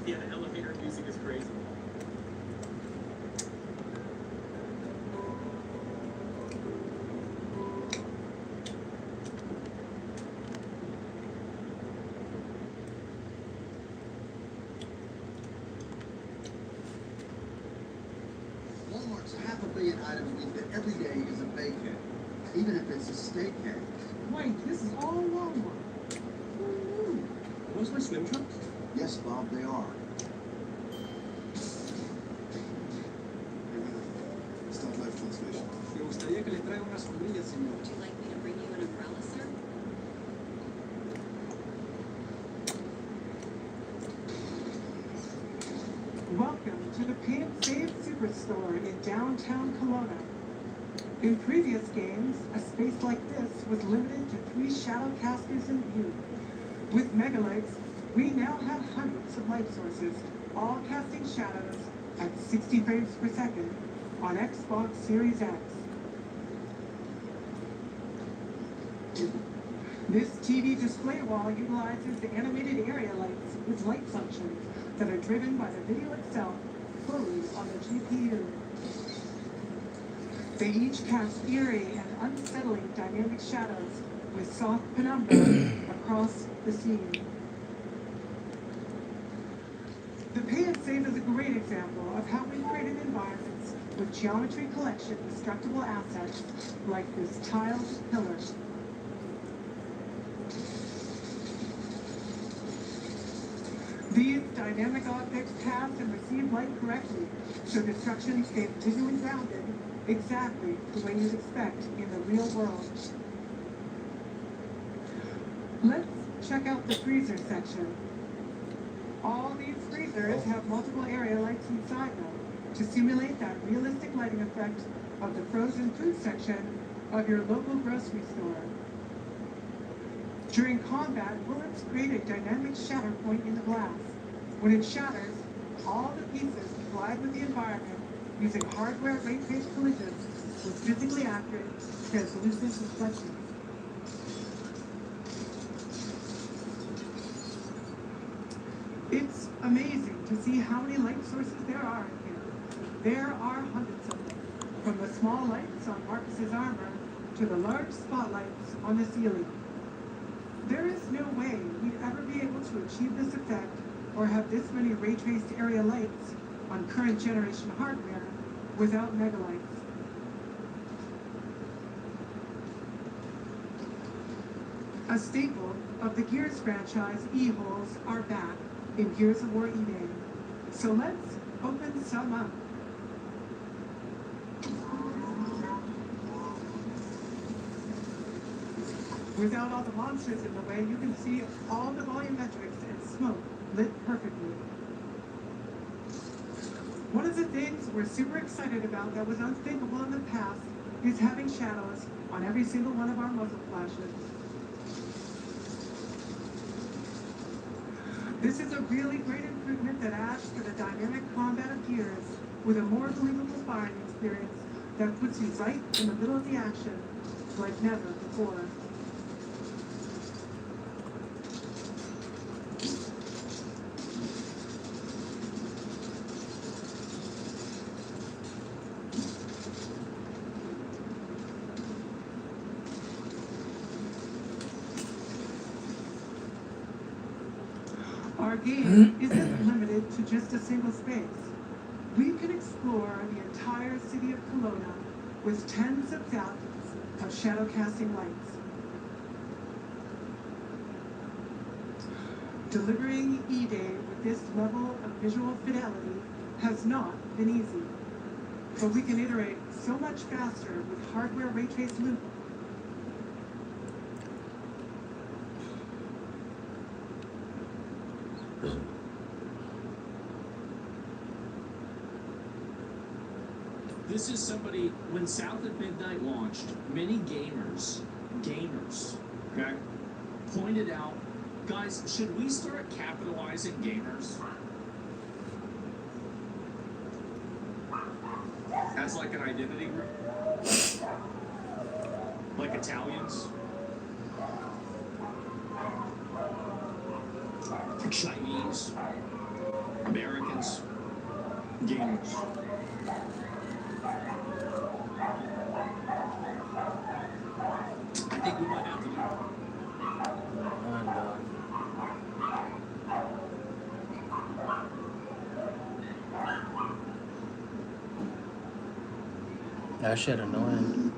Yeah, the elevator music is crazy. Walmart's 500 million items means that every day is a vacay, even if it's a steak cake. Wait, this is all Walmart. Are those my swim trunks? Yes, Bob, they are. Stop live translation. Me gustaría que le traiga una sombrilla, señor. Would you like me to bring you an umbrella, sir? Welcome to the Pay and Save Superstore in downtown Kelowna. In previous games, a space like this was limited to 3 shadow casters in view. With megalights, we now have hundreds of light sources, all casting shadows at 60 frames per second on Xbox Series X. This TV display wall utilizes the animated area lights with light functions that are driven by the video itself fully on the GPU. They each cast eerie and unsettling dynamic shadows with soft penumbra across the scene. The Pay and Save is a great example of how we created environments with geometry collection destructible assets like this tiled pillar. These dynamic objects pass and receive light correctly, so destruction stays visually grounded, exactly the way you'd expect in the real world. Let's check out the freezer section. All these freezers have multiple area lights inside them to simulate that realistic lighting effect of the frozen food section of your local grocery store. During combat, bullets create a dynamic shatter point in the glass. When it shatters, all the pieces collide with the environment using hardware rate-based collisions with physically accurate translucent reflections. It's amazing to see how many light sources there are in here. There are hundreds of them, from the small lights on Marcus's armor to the large spotlights on the ceiling. There is no way we'd ever be able to achieve this effect or have this many ray-traced area lights on current generation hardware without megalights. A staple of the Gears franchise, E-holes are back in Gears of War E-Day. So let's open some up. Without all the monsters in the way, you can see all the volumetrics and smoke lit perfectly. One of the things we're super excited about that was unthinkable in the past is having shadows on every single one of our muzzle flashes. This is a really great improvement that adds to the dynamic combat of Gears with a more believable firing experience that puts you right in the middle of the action like never before. Our game isn't limited to just a single space. We can explore the entire city of Kelowna with tens of thousands of shadow casting lights. Delivering E-Day with this level of visual fidelity has not been easy, but we can iterate so much faster with hardware ray trace loop. This is somebody, when South at Midnight launched, many gamers, okay, pointed out, guys, should we start capitalizing gamers as like an identity group? Like Italians? Chinese? Americans, gamers. I think we might have to do it. That shit annoying.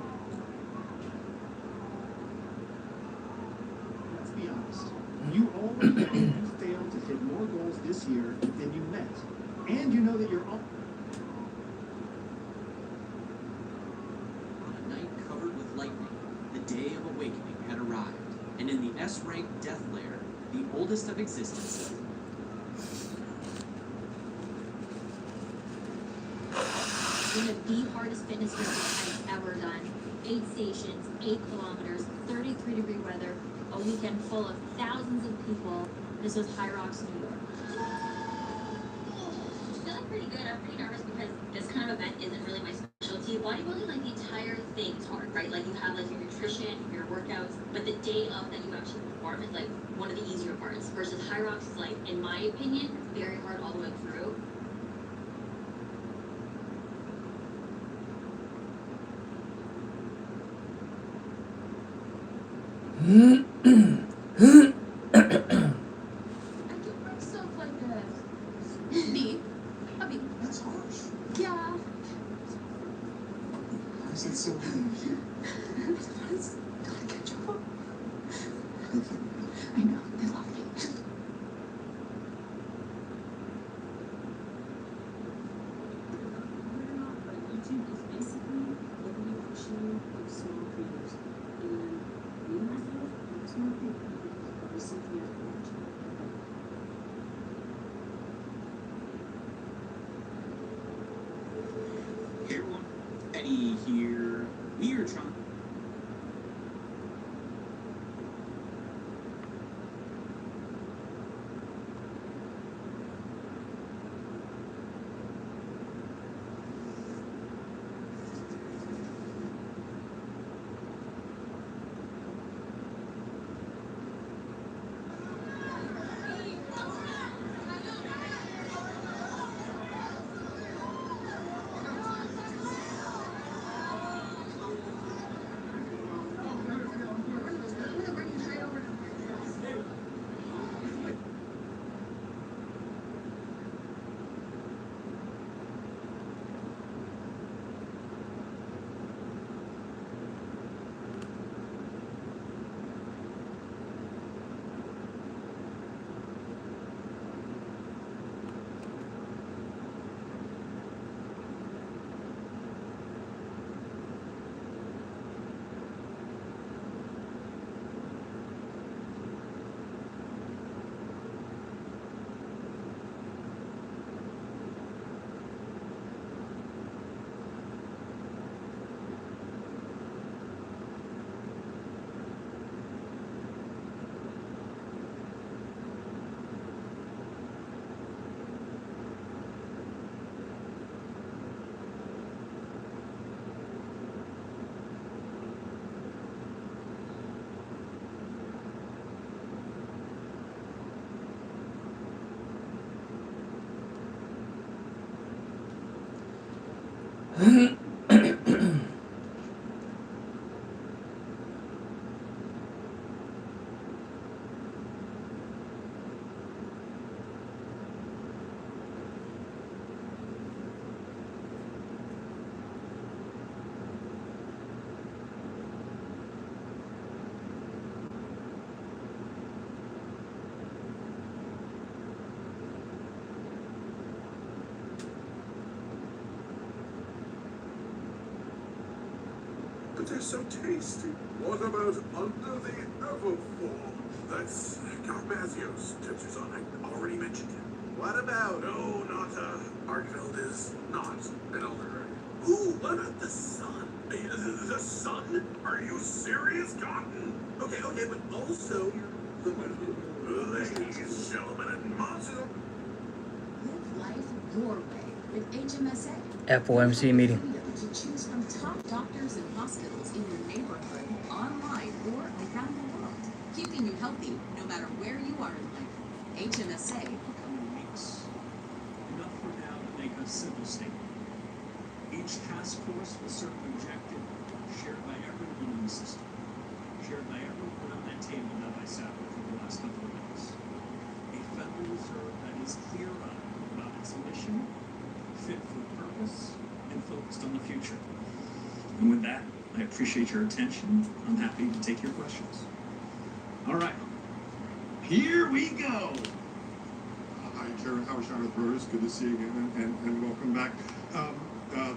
Let's be honest. You already know you failed to hit more goals this year than you met. And you know that you're all... On a night covered with lightning, the day of awakening had arrived, and in the S-rank death layer, the oldest of existence, One of the hardest fitness workouts I've ever done. 8 stations, 8 kilometers, 33-degree weather, a weekend full of thousands of people. This was High Rocks, New York. Feeling pretty good. I'm pretty nervous because this kind of event isn't really my specialty. Bodybuilding, like the entire thing is hard, right? Like you have like your nutrition, your workouts, but the day of that you actually perform is like one of the easier parts. Versus High Rocks is like, in my opinion, very hard all the way through. I do myself like that. Me? I mean, That's harsh. yeah. Why is that so harsh? It's gotta catch up. I know, they love me. YouTube is basically literally pushing like small creators. And me myself, I'm a small creator. There's something I can watch. Hey everyone, Eddie here. We are trying. But they're so tasty. What about Under the Everfall? That's Carpazio's touches on. I already mentioned him. What about? No, not Arkfeld is not an elder. Ooh, what about the sun? The sun? Are you serious, Cotton? Okay, but also, ladies, gentlemen, and monsters. Live life your way with HMSA. FOMC meeting. To choose from top doctors and hospitals in your neighborhood, online, or around the world, keeping you healthy no matter where you are in life. HMSA. a simple statement. Each task force will serve an objective shared by everyone in the system, shared by everyone on that table that I sat with for the last couple of days. A Federal Reserve that is clear-eyed about its mission, fit for purpose, and focused on the future. And with that, I appreciate your attention. I'm happy to take your questions. All right, here we go. Hi, Chairman Howard Shiner with Reuters. Good to see you again, and welcome back.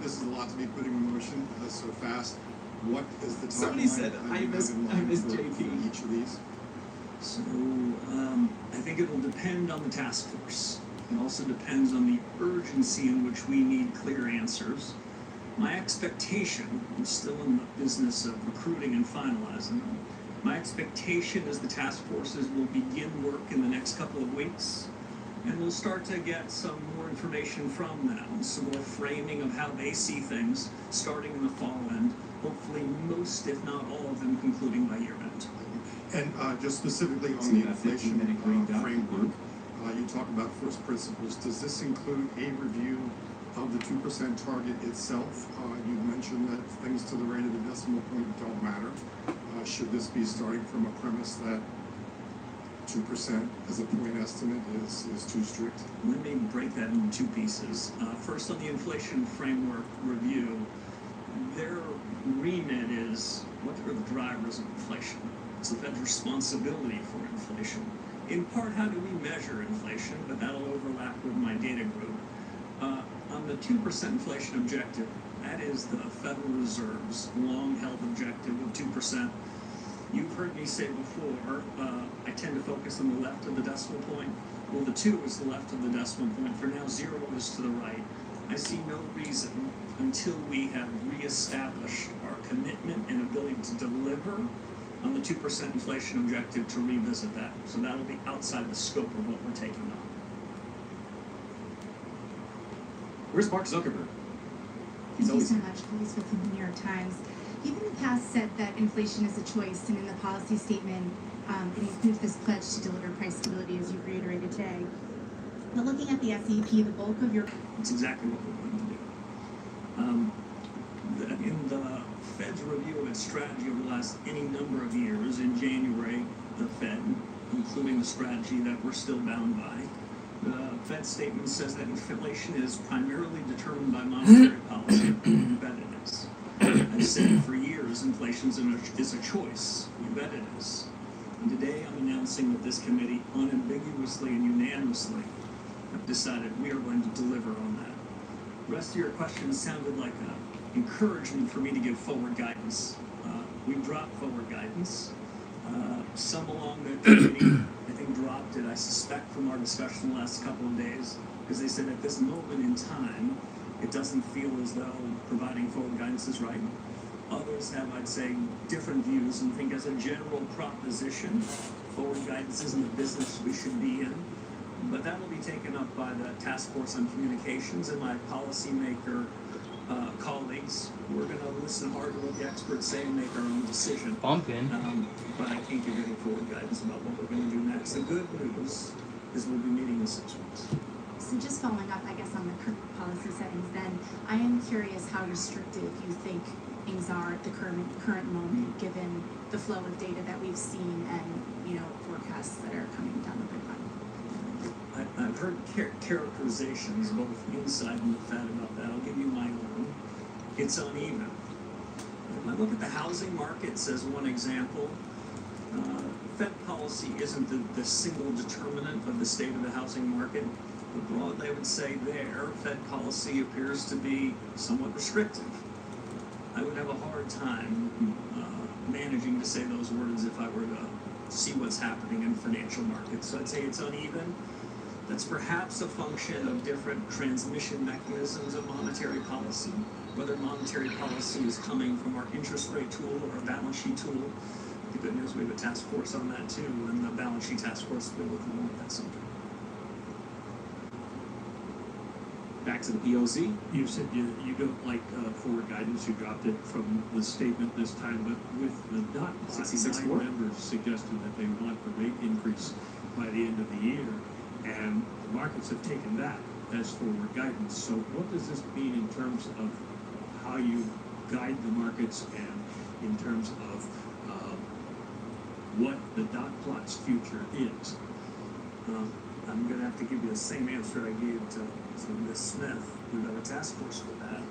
This is a lot to be putting in motion so fast. What is the timeline? Somebody said I miss JP. For each of these. So I think it will depend on the task force. It also depends on the urgency in which we need clear answers. My expectation, I'm still in the business of recruiting and finalizing them. My expectation is the task forces will begin work in the next couple of weeks, and we'll start to get some more information from them, some more framing of how they see things starting in the fall end, hopefully most, if not all of them, concluding by year end. And just specifically on the inflation framework, you talk about first principles. Does this include a review of the 2% target itself? You mentioned that things to the right of the decimal point don't matter. Should this be starting from a premise that 2% as a point estimate is too strict? Let me break that into two pieces. First, on the inflation framework review, their remit is what are the drivers of inflation? It's the Fed's responsibility for inflation. In part, how do we measure inflation? But that'll overlap with my data group. On the 2% inflation objective, that is the Federal Reserve's long-held objective of 2%. You've heard me say before, I tend to focus on the left of the decimal point. Well, the 2 is the left of the decimal point. For now, 0 is to the right. I see no reason until we have reestablished our commitment and ability to deliver on the 2% inflation objective to revisit that. So that'll be outside the scope of what we're taking on. Where's Mark Zuckerberg? Thank you so much, Police with the New York Times. You've in the past said that inflation is a choice, and in the policy statement, it includes this pledge to deliver price stability, as you reiterated today. But looking at the SEP, the bulk of your... That's exactly what we're going to do. In the Fed's review of its strategy over the last any number of years, in January, the Fed, including the strategy that we're still bound by, the Fed statement says that inflation is primarily determined by monetary policy. You bet it is. I've said for years inflation is a choice. You bet it is. And today I'm announcing that this committee unambiguously and unanimously have decided we are going to deliver on that. The rest of your questions sounded like an encouragement for me to give forward guidance. We dropped forward guidance. Some along the committee, I think, dropped it, I suspect, from our discussion the last couple of days, because they said at this moment in time, it doesn't feel as though providing forward guidance is right. Others have, I'd say, different views and think as a general proposition, forward guidance isn't a business we should be in. But that will be taken up by the Task Force on Communications and my policymaker colleagues. We're going to listen hard to what the experts say and make our own decision. Bumping. But I can't give any forward guidance about what we're going to do next. The good news is we'll be meeting in 6 weeks. So just following up, I guess, on the policy settings, then, I am curious how restrictive you think things are at the current moment, given the flow of data that we've seen and, forecasts that are coming down the pipeline. I've heard characterizations both inside and the Fed about that. I'll give you my own. It's uneven. If I look at the housing markets as one example, Fed policy isn't the single determinant of the state of the housing market. But broadly, I would say Fed policy appears to be somewhat restrictive. I would have a hard time managing to say those words if I were to see what's happening in financial markets. So I'd say it's uneven. That's perhaps a function of different transmission mechanisms of monetary policy, whether monetary policy is coming from our interest rate tool or our balance sheet tool. The good news, we have a task force on that too, and the balance sheet task force will be looking more at that subject. Back to the POC. You said you don't like forward guidance. You dropped it from the statement this time, but with the dot plot, 9 members suggested that they want the rate increase by the end of the year, and the markets have taken that as forward guidance. So what does this mean in terms of how you guide the markets and in terms of what the dot plot's future is? I'm going to have to give you the same answer I gave to Ms. Smith. We've got a task force for that.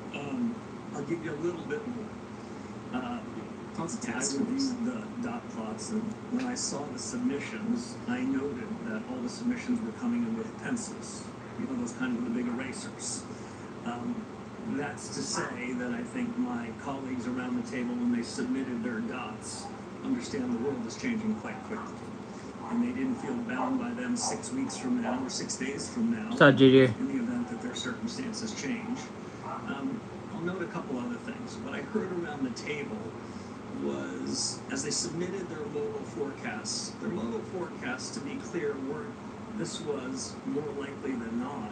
I'll give you a little bit more. I reviewed the dot plots, and when I saw the submissions, I noted that all the submissions were coming in with pencils, those kind of the big erasers. That's to say that I think my colleagues around the table, when they submitted their dots, understand the world is changing quite quickly. And they didn't feel bound by them 6 weeks from now or 6 days from now What's up, JJ? in the event that their circumstances change. I'll note a couple other things. What I heard around the table was, as they submitted their local forecasts, to be clear, this was more likely than not.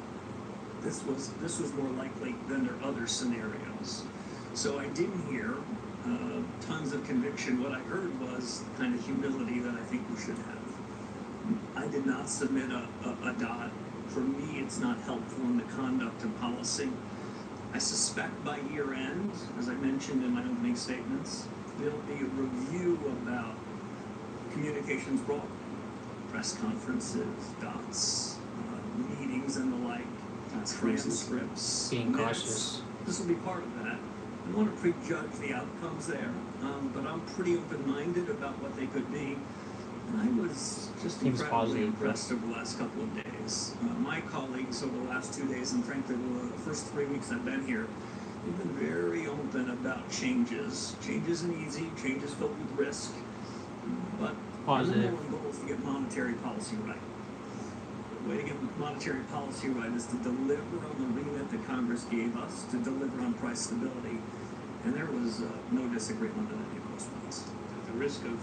This was more likely than their other scenarios. So I didn't hear tons of conviction. What I heard was kind of humility that I think we should have. I did not submit a dot. For me, it's not helpful in the conduct of policy. I suspect by year end, as I mentioned in my opening statements, there'll be a review about communications broadly, press conferences, dots, meetings and the like, transcripts, Being minutes. cautious. This will be part of that. I want to prejudge the outcomes there, but I'm pretty open-minded about what they could be. And I was just Seems incredibly positive. impressed over the last couple of days. My colleagues over the last 2 days, and frankly, over the first 3 weeks I've been here, they've been very open about changes. Change isn't easy. Change is filled with risk. But Positive. the number one goal is to get monetary policy right. The way to get monetary policy right is to deliver on the remit that Congress gave us, to deliver on price stability. And there was no disagreement on any of those points. At the risk of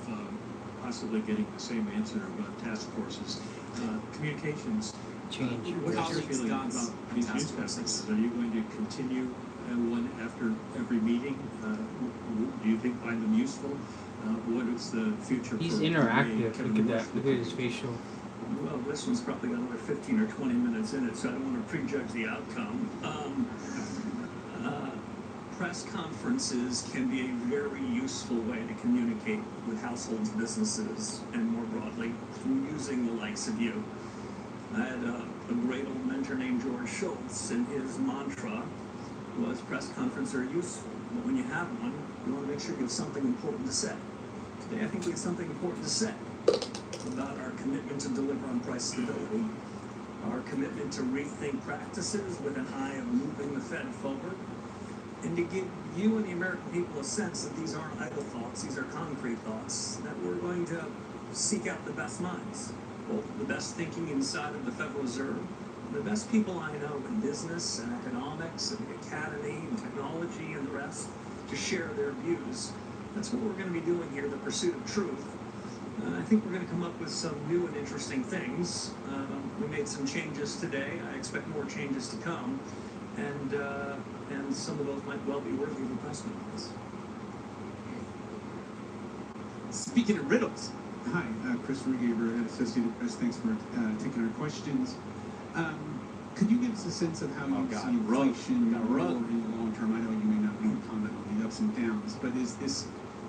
possibly getting the same answer about task forces, communications. Change. What's your Colleagues' feeling thoughts about on these task news forces? conferences? Are you going to continue one after every meeting? Do you think find them useful? What is the future? He's for interactive. Kevin Look at Bush? that. Look at his facial. Well, this one's probably got another 15 or 20 minutes in it, so I don't want to prejudge the outcome. Press conferences can be a very useful way to communicate with households, businesses, and more broadly, through using the likes of you. I had a great old mentor named George Schultz, and his mantra was press conferences are useful, but when you have one, you want to make sure you have something important to say. Today, I think we have something important to say about our commitment to deliver on price stability, our commitment to rethink practices with an eye of moving the Fed forward, and to give you and the American people a sense that these aren't idle thoughts, these are concrete thoughts, that we're going to seek out the best minds, both the best thinking inside of the Federal Reserve, and the best people I know in business and economics and the academy and technology and the rest, to share their views. That's what we're going to be doing here, the pursuit of truth. I think we're going to come up with some new and interesting things. We made some changes today. I expect more changes to come. And some of those might well be worthy of a press conference. Speaking of riddles, Hi, Christopher Gaber at Associated Press. Thanks for taking our questions. Could you give us a sense of how you see inflation grow in the long term? I know you may not be able to comment on the ups and downs, but is this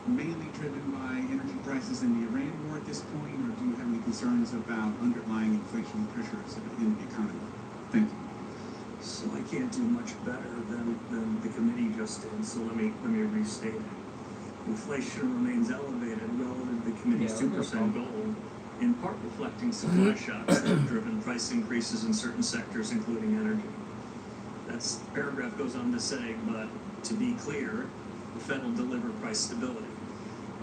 mainly driven by energy prices in the Iran war at this point, or do you have any concerns about underlying inflation pressures in the economy? Thank you. So I can't do much better than the committee just did, so let me restate it. Inflation remains elevated relative to the committee's 2% goal, in part reflecting supply shocks that have driven price increases in certain sectors, including energy. The paragraph goes on to say, but to be clear, the Fed will deliver price stability.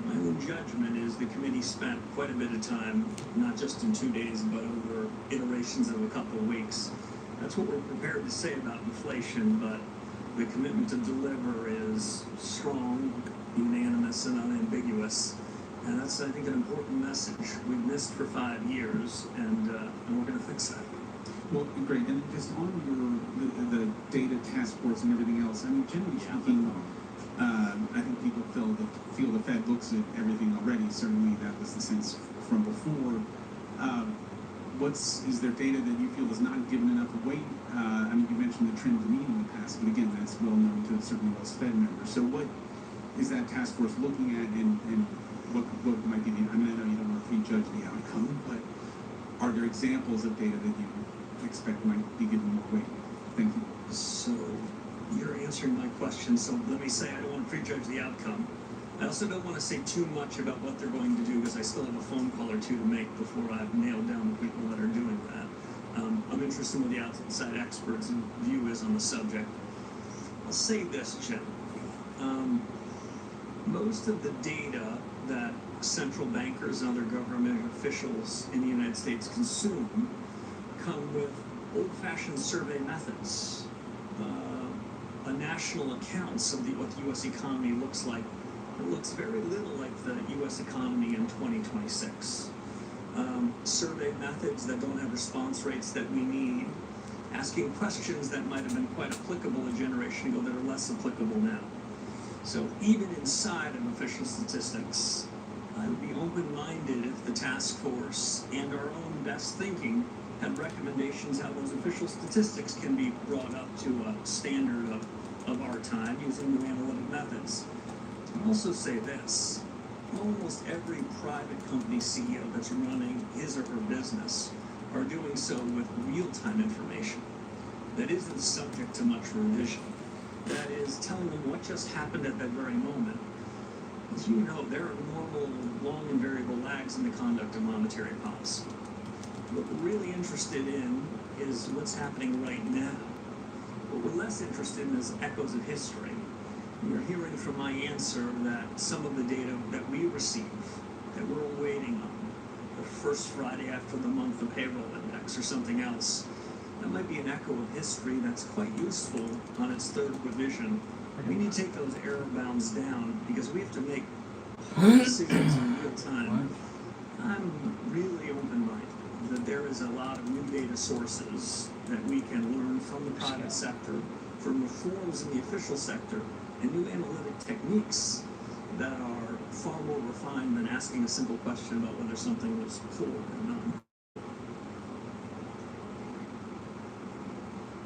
My own judgment is the committee spent quite a bit of time, not just in 2 days, but over iterations of a couple of weeks. That's what we're prepared to say about inflation, but the commitment to deliver is strong, unanimous, and unambiguous. And that's, I think, an important message. We've missed for 5 years, and we're going to fix that. Well, great. And just on the data task force and everything else, I mean, generally speaking, I think people feel the Fed looks at everything already. Certainly, that was the sense from before. is there data that you feel is not given enough weight? I mean, you mentioned the trend to mean in the past, but again, that's well known to certainly most Fed members. So what is that task force looking at, and what might be the, I mean, I know you don't want to prejudge the outcome, but are there examples of data that you expect might be given more weight? Thank you. So you're answering my question, so let me say I don't want to prejudge the outcome. I also don't want to say too much about what they're going to do because I still have a phone call or two to make before I've nailed down the people that are doing that. I'm interested in what the outside experts' view is on the subject. I'll say this, Jim. Most of the data that central bankers and other government officials in the United States consume come with old-fashioned survey methods, a national accounts of what the U.S. economy looks like. It looks very little like the U.S. economy in 2026. Survey methods that don't have response rates that we need, asking questions that might have been quite applicable a generation ago that are less applicable now. So even inside of official statistics, I would be open-minded if the task force and our own best thinking had recommendations how those official statistics can be brought up to a standard of our time using new analytic methods. I'll also say this, almost every private company CEO that's running his or her business are doing so with real-time information that isn't subject to much revision. That is telling them what just happened at that very moment. As you know, there are normal, long and variable lags in the conduct of monetary policy. What we're really interested in is what's happening right now. What we're less interested in is echoes of history. You're hearing from my answer that some of the data that we receive, that we're waiting on, the first Friday after the month of payroll index or something else, that might be an echo of history that's quite useful on its third revision. We need to take those error bounds down because we have to make decisions in real time. I'm really open-minded that there is a lot of new data sources that we can learn from the private sector, from reforms in the official sector, and new analytic techniques that are far more refined than asking a simple question about whether something was poor or not.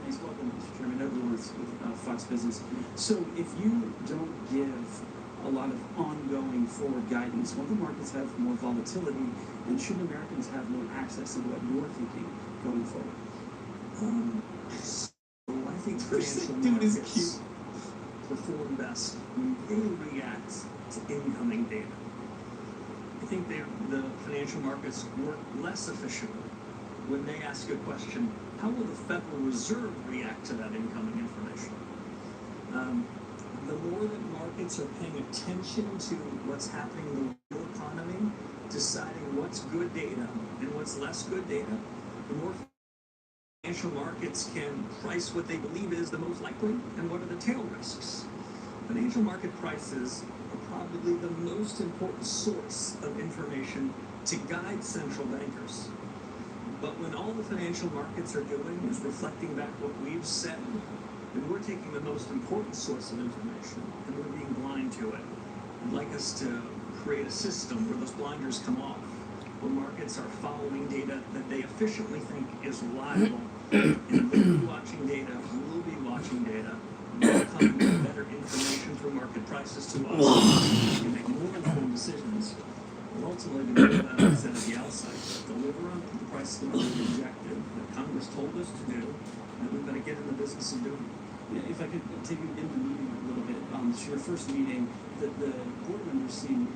Thanks, welcome, Mr. Chairman. Edward with Fox Business. So if you don't give a lot of ongoing forward guidance, won't the markets have more volatility, and should Americans have more access to what you're thinking going forward? So I think financial markets perform best when they react to incoming data. I think the financial markets work less efficiently when they ask a question, how will the Federal Reserve react to that incoming information? The more that markets are paying attention to what's happening in the real economy, deciding what's good data and what's less good data, the more financial markets can price what they believe is the most likely and what are the tail risks. Financial market prices are probably the most important source of information to guide central bankers. But when all the financial markets are doing is reflecting back what we've said, then we're taking the most important source of information and we're being blind to it. I'd like us to create a system where those blinders come off, where markets are following data that they efficiently think is reliable, and we'll be watching data, we'll be watching data, we'll come with better information through market prices to us, we can make more informed decisions. We'll ultimately deliver that I said at the outset, deliver on the price stability objective that Congress told us to do, and we've got to get in the business of doing it. Yeah, if I could take you into the meeting a little bit, it's your first meeting, the board members seem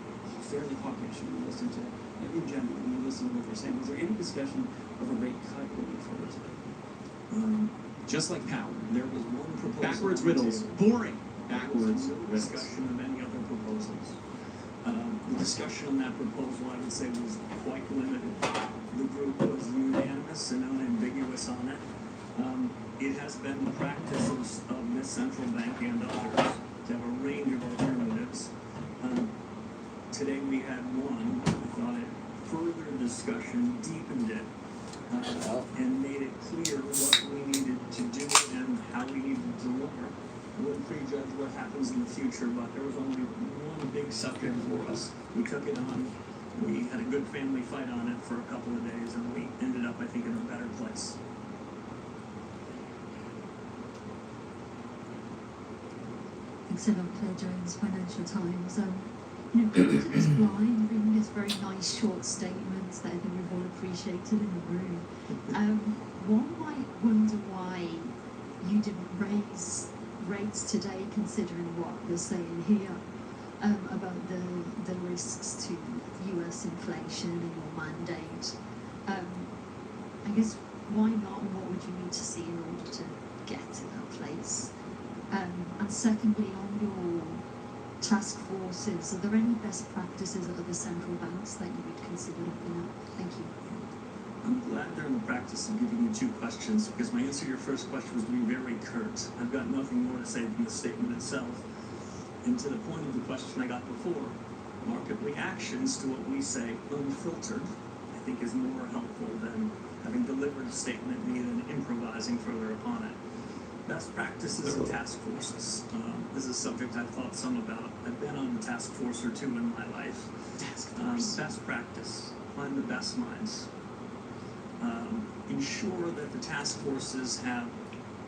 fairly hawkish when you listen to, in general, when you listen to what they're saying. Was there any discussion of a rate cut going forward today? Just like Powell. There was one proposal. Backwards riddles. Boring. Backwards riddles. Discussion of any other proposals. The discussion on that proposal, I would say, was quite limited. The group was unanimous and unambiguous on it. It has been the practice of this central bank and others to have a range of alternatives. Today we had one. I thought it furthered discussion, deepened it, and made it clear what we needed to do and how we needed to deliver. I wouldn't prejudge what happens in the future, but there was only one big subject for us. We took it on. We had a good family fight on it for a couple of days, and we ended up, I think, in a better place. Thanks a lot, Claire Jones, Financial Times. Coming to this blind, reading this very nice short statement that I think we've all appreciated in the room. One might wonder why you didn't raise rates today, considering what we're saying here about the risks to US inflation and your mandate. I guess, why not, and what would you need to see in order to get to that place? And secondly, on your task forces, are there any best practices at other central banks that you would consider looking at? Thank you. I'm glad they're in the practice of giving you two questions, because my answer to your first question was to be very curt. I've got nothing more to say than the statement itself. And to the point of the question I got before, market reactions to what we say unfiltered, I think is more helpful than having delivered a statement and then improvising further upon it. Best practices and task forces. This is a subject I've thought some about. I've been on a task force or two in my life. Best practice. Find the best minds. Ensure that the task forces have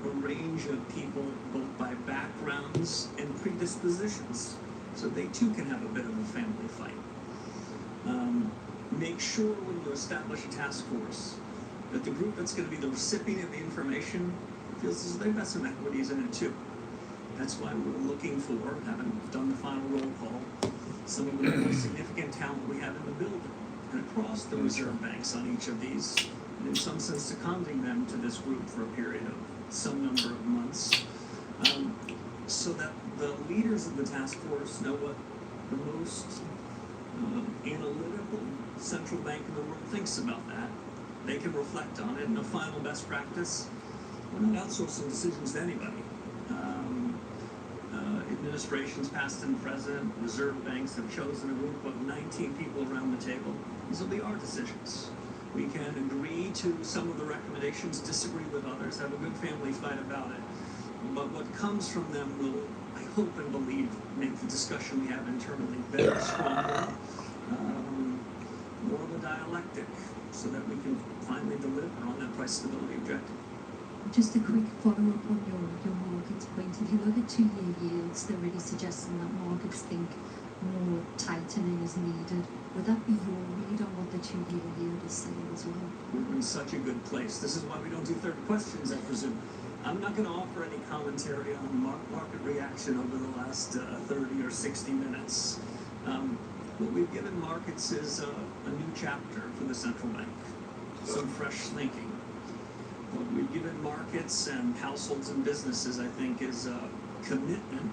a range of people, both by backgrounds and predispositions, so they too can have a bit of a family fight. Make sure when you establish a task force that the group that's going to be the recipient of the information feels as though they've got some equities in it too. That's why we're looking for, having done the final roll call, some of the most significant talent we have in the building and across the reserve banks on each of these, and in some sense seconding them to this group for a period of some number of months, so that the leaders of the task force know what the most analytical central bank in the world thinks about that. They can reflect on it, and a final best practice, we're not outsourcing decisions to anybody. Administrations, past and present, reserve banks have chosen a group of 19 people around the table. These will be our decisions. We can agree to some of the recommendations, disagree with others, have a good family fight about it. But what comes from them will, I hope and believe, make the discussion we have internally better, stronger, more of a dialectic, so that we can finally deliver on that price stability objective. Just a quick follow-up on your markets point. If you look at 2-year yields, they're really suggesting that markets think more tightening is needed. Would that be your read on what the 2-year yield is saying as well? We're in such a good place. This is why we don't do third questions, I presume. I'm not going to offer any commentary on market reaction over the last 30 or 60 minutes. What we've given markets is a new chapter for the central bank, some fresh thinking. What we've given markets and households and businesses, I think, is a commitment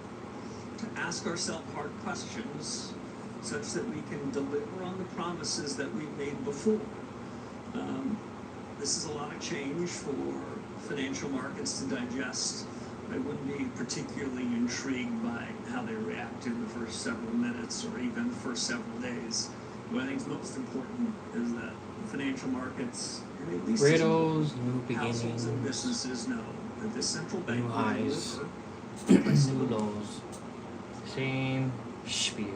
to ask ourselves hard questions such that we can deliver on the promises that we've made before. This is a lot of change for financial markets to digest. I wouldn't be particularly intrigued by how they reacted in the first several minutes or even the first several days. What I think is most important is that financial markets, and at least Riddles, new households beginnings, and businesses know that the central bank new will highs, deliver new lows, same spiel.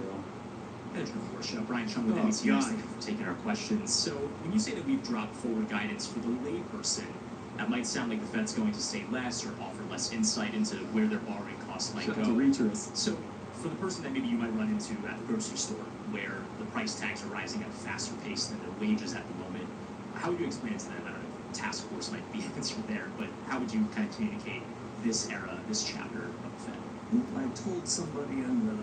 Of course, Brian Chung with NBC. Thank you for taking our questions. So, when you say that we've dropped forward guidance for the layperson, that might sound like the Fed's going to say less or offer less insight into where their borrowing costs might go. So, for the person that maybe you might run into at the grocery store, where the price tags are rising at a faster pace than their wages at the moment, how would you explain it to them? I don't know, task force might be the answer there, but how would you kind of communicate this era, this chapter of the Fed? If I told somebody in the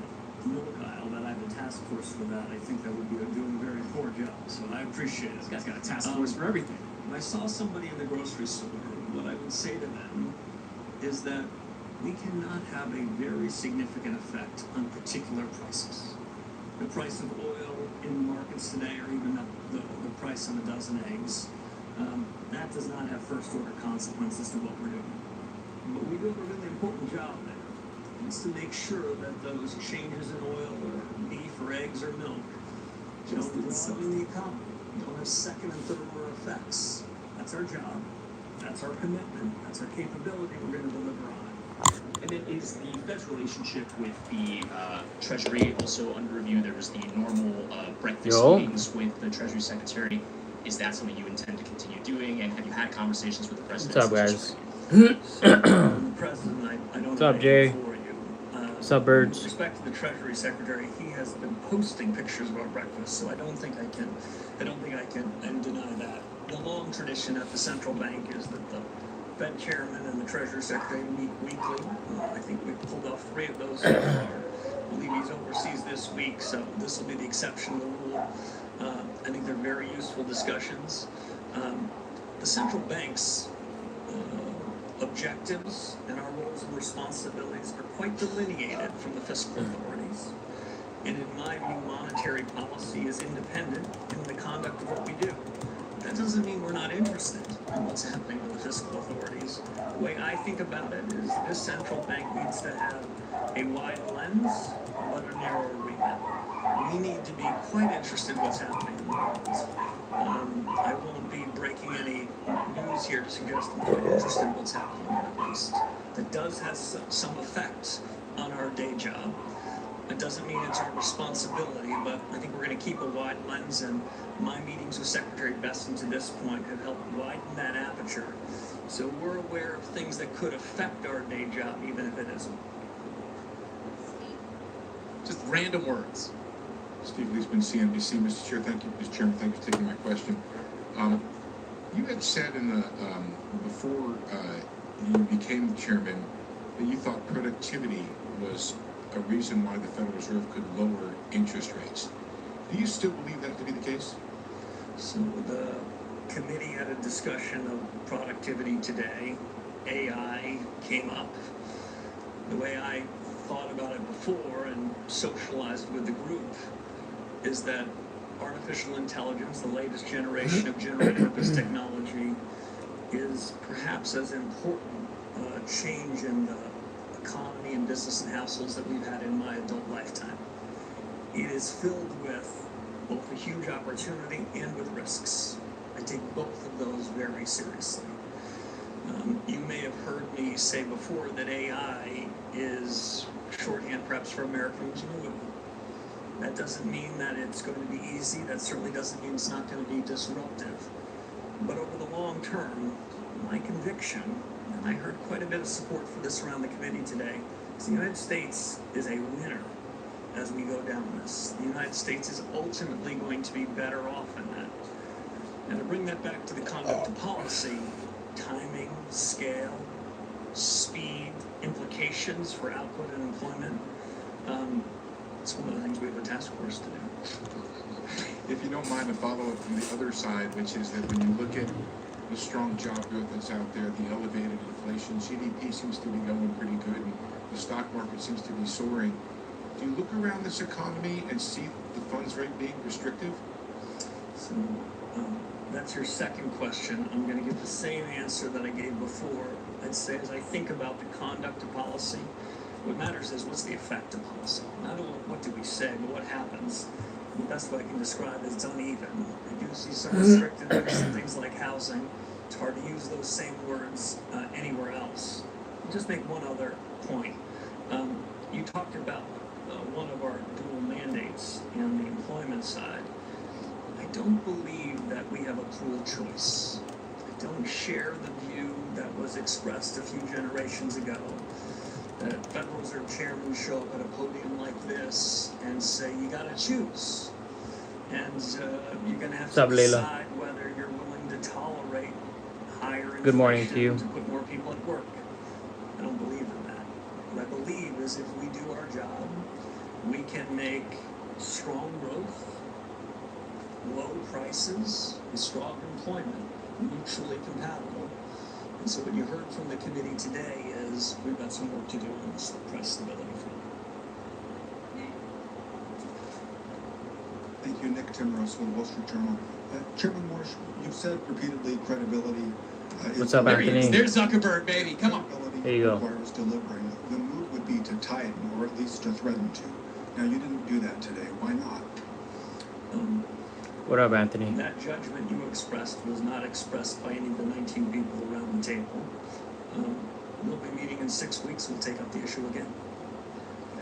milk aisle that I have a task force for that, I think that would be doing a very poor job. So I appreciate it. This guy's got a task force for everything. If I saw somebody in the grocery store, what I would say to them is that we cannot have a very significant effect on particular prices. The price of oil in the markets today, or even the price of a dozen eggs, that does not have first-order consequences to what we're doing. But we do have a really important job there. It's to make sure that those changes in oil or beef or eggs or milk don't broaden the economy, don't have second and third order effects. That's our job. That's our commitment. That's our capability. We're going to deliver on it. And then is the Fed's relationship with the Treasury also under review? There's the normal breakfast meetings with the Treasury Secretary. Is that something you intend to continue doing? And have you had conversations with the President? What's up, guys? The President, I don't What's up, have Jay? anything for you. What's up, birds? With respect to the Treasury Secretary, he has been posting pictures of our breakfast, so I don't think I can deny that. The long tradition at the central bank is that the Fed chairman and the Treasury Secretary meet weekly. I think we've pulled off 3 of those so far. I believe he's overseas this week, so this will be the exception to the rule. I think they're very useful discussions. The central bank's objectives and our roles and responsibilities are quite delineated from the fiscal authorities. And in my view, monetary policy is independent in the conduct of what we do. That doesn't mean we're not interested in what's happening with the fiscal authorities. The way I think about it is this central bank needs to have a wide lens, but a narrow remit. We need to be quite interested in what's happening in the markets. I won't be breaking any news here to suggest I'm quite interested in what's happening in the Middle East. That does have some effect on our day job. It doesn't mean it's our responsibility, but I think we're going to keep a wide lens, and my meetings with Secretary Besson to this point have helped widen that aperture. So we're aware of things that could affect our day job, even if it isn't. Just random words. Steve Leisman, CNBC. Mr. Chair, thank you. Mr. Chairman, thank you for taking my question. You had said in the before you became the chairman that you thought productivity was a reason why the Federal Reserve could lower interest rates. Do you still believe that to be the case? So the committee had a discussion of productivity today. AI came up. The way I thought about it before and socialized with the group is that artificial intelligence, the latest generation of general purpose technology, is perhaps as important a change in the economy and business and households that we've had in my adult lifetime. It is filled with both a huge opportunity and with risks. I take both of those very seriously. You may have heard me say before that AI is shorthand perhaps for American ingenuity. That doesn't mean that it's going to be easy. That certainly doesn't mean it's not going to be disruptive. But over the long term, my conviction, and I heard quite a bit of support for this around the committee today, is the United States is a winner as we go down this. The United States is ultimately going to be better off in that. And to bring that back to the conduct of policy, timing, scale, speed, implications for output and employment, it's one of the things we have a task force to do. If you don't mind, a follow-up from the other side, which is that when you look at the strong job growth that's out there, the elevated inflation, GDP seems to be going pretty good, and the stock market seems to be soaring. Do you look around this economy and see the funds rate being restrictive? So that's your second question. I'm going to give the same answer that I gave before. I'd say as I think about the conduct of policy, what matters is what's the effect of policy. Not what do we say, but what happens. The best way I can describe it is it's uneven. I do see some restrictiveness in things like housing. It's hard to use those same words anywhere else. I'll just make one other point. You talked about one of our dual mandates on the employment side. I don't believe that we have a pool choice. I don't share the view that was expressed a few generations ago that a Federal Reserve chairman show up at a podium like this and say, you gotta choose. And you're gonna have to decide whether you're willing to tolerate higher inflation. Good morning to you. To put more people at work. I don't believe in that. What I believe is if we do our job, we can make strong growth, low prices, and strong employment mutually compatible. And so what you heard from the committee today is we've got some work to do on this price stability front. Thank you, Nick Timros with Wall Street Journal. Chairman Morse, you've said repeatedly credibility. What's up, Anthony? There's Zuckerberg, baby. Come on. Here you go. Requires delivering. The move would be to tighten, or at least to threaten to. Now, you didn't do that today. Why not? What up, Anthony? That judgment you expressed was not expressed by any of the 19 people around the table. We'll be meeting in 6 weeks. We'll take up the issue again.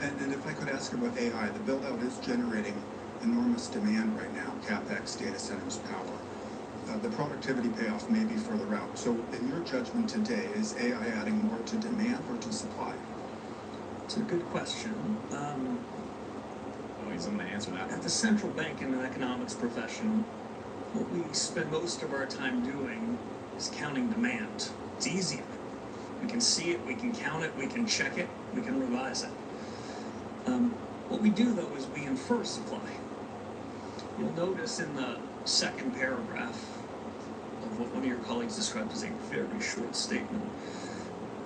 And if I could ask about AI, the build-out is generating enormous demand right now, CapEx, data centers, power. The productivity payoff may be further out. So in your judgment today, is AI adding more to demand or to supply? It's a good question. He's going to answer that. At the central bank and an economics profession, what we spend most of our time doing is counting demand. It's easier. We can see it, we can count it, we can check it, we can revise it. What we do, though, is we infer supply. You'll notice in the second paragraph of what one of your colleagues described as a very short statement,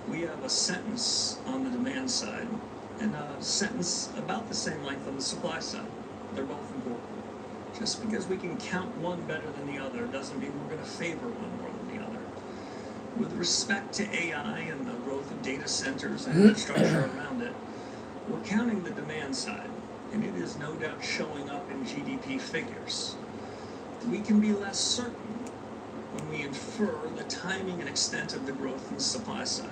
we have a sentence on the demand side and a sentence about the same length on the supply side. They're both important. Just because we can count one better than the other doesn't mean we're going to favor one more than the other. With respect to AI and the growth of data centers and infrastructure around it, we're counting the demand side, and it is no doubt showing up in GDP figures. We can be less certain when we infer the timing and extent of the growth in the supply side.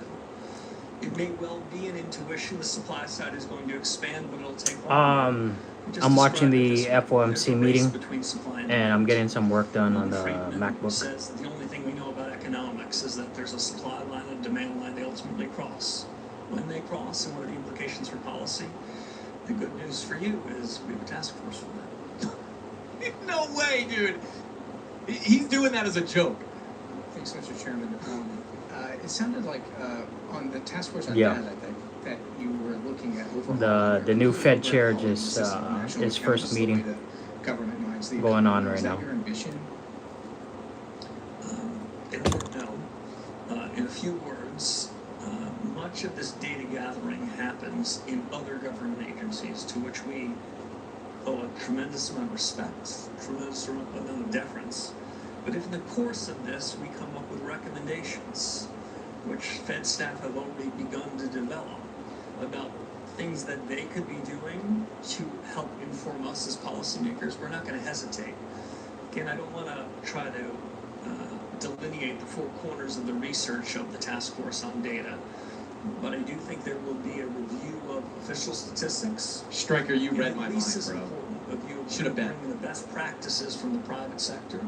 It may well be an intuition the supply side is going to expand, but it'll take longer. I'm watching the FOMC meeting, and I'm getting some work done on the MacBook. Says the only thing we know about economics is that there's a supply line and a demand line they ultimately cross. When they cross and what are the implications for policy? The good news for you is we have a task force for that. No way, dude. He's doing that as a joke. Thanks, Mr. Chairman. It sounded like on the task force on Yeah. data that you were looking at overhauling The new Fed chair just his first meeting government minds the going on right Is that now. your ambition? In a few words, much of this data gathering happens in other government agencies to which we owe a tremendous amount of respect, tremendous amount of deference. But if in the course of this we come up with recommendations, which Fed staff have already begun to develop, about things that they could be doing to help inform us as policymakers, we're not going to hesitate. Again, I don't want to try to delineate the four corners of the research of the task force on data, but I do think there will be a review of official statistics. Striker, you read my mind, As bro. important of you Should have been. bringing the best practices from the private sector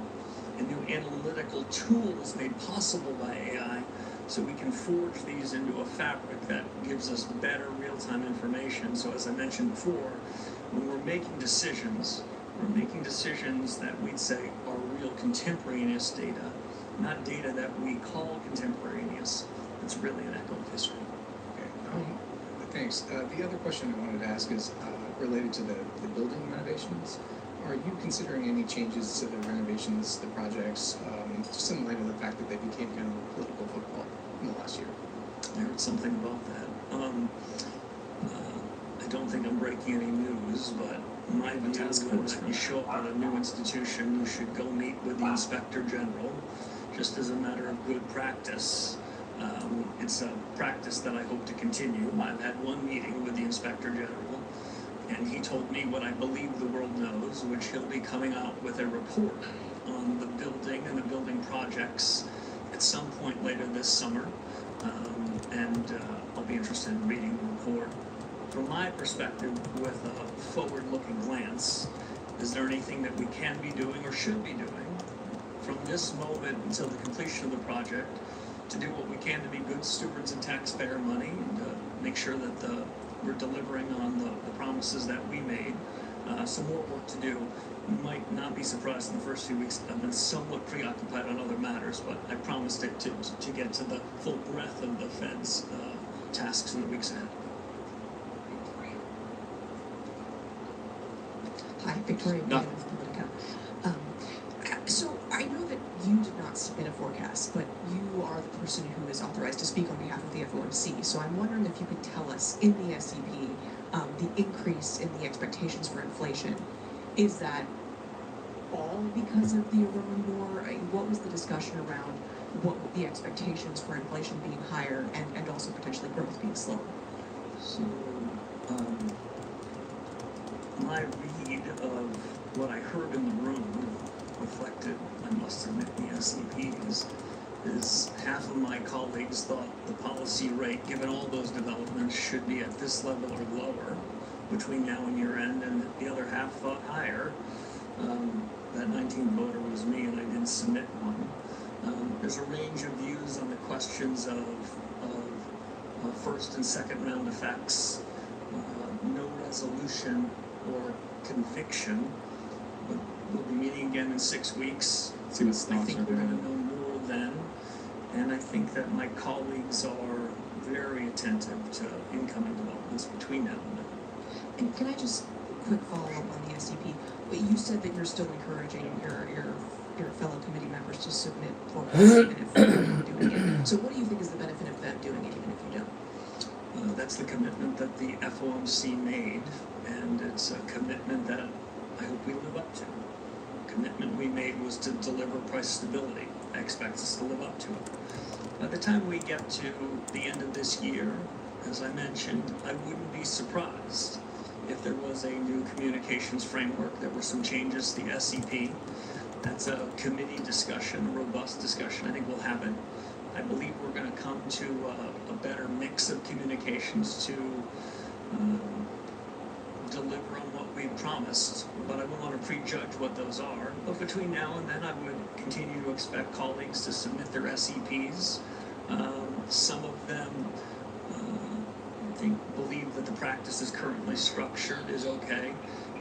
and new analytical tools made possible by AI, so we can forge these into a fabric that gives us better real-time information. So as I mentioned before, when we're making decisions that we'd say are real contemporaneous data, not data that we call contemporaneous. It's really an echo of history. Okay. Thanks. The other question I wanted to ask is related to the building renovations. Are you considering any changes to the renovations, the projects, just in light of the fact that they became kind of a political football in the last year? I heard something about that. I don't think I'm breaking any news, but my view is that you show up at a new institution, you should go meet with the Inspector General, just as a matter of good practice. It's a practice that I hope to continue. I've had one meeting with the Inspector General, and he told me what I believe the world knows, which he'll be coming out with a report on the building and the building projects at some point later this summer. I'll be interested in reading the report. From my perspective, with a forward-looking glance, is there anything that we can be doing or should be doing from this moment until the completion of the project to do what we can to be good stewards of taxpayer money and make sure that we're delivering on the promises that we made. Some more work to do. You might not be surprised in the first few weeks. I've been somewhat preoccupied on other matters, but I promised it to get to the full breadth of the Fed's tasks in the weeks ahead. Hi, Victoria. No. So I know that you did not submit a forecast, but you are the person who is authorized to speak on behalf of the FOMC. So I'm wondering if you could tell us in the SEP the increase in the expectations for inflation. Is that all because of the Iran war? What was the discussion around what the expectations for inflation being higher and also potentially growth being slower? So, my read of what I heard in the room reflected, I must admit, the SEP's is half of my colleagues thought the policy rate, given all those developments, should be at this level or lower between now and year end, and the other half thought higher. That 19th voter was me, and I didn't submit one. There's a range of views on the questions of first and second round effects, no resolution or conviction. But we'll be meeting again in 6 weeks. See what I think we're going to know more then, and I think that my colleagues are very attentive to incoming developments between now and then. And can I just quick follow up on the SCP? You said that you're still encouraging your fellow committee members to submit forecasts even if they're not doing it. So what do you think is the benefit of them doing it even if you don't? That's the commitment that the FOMC made, and it's a commitment that I hope we live up to. The commitment we made was to deliver price stability. I expect us to live up to it. By the time we get to the end of this year, as I mentioned, I wouldn't be surprised if there was a new communications framework, there were some changes to the SCP. That's a committee discussion, a robust discussion. I think we'll have it. I believe we're going to come to a better mix of communications to deliver on what we promised, but I wouldn't want to prejudge what those are. But between now and then, I would continue to expect colleagues to submit their SCPs. Some of them believe that the practice is currently structured is okay,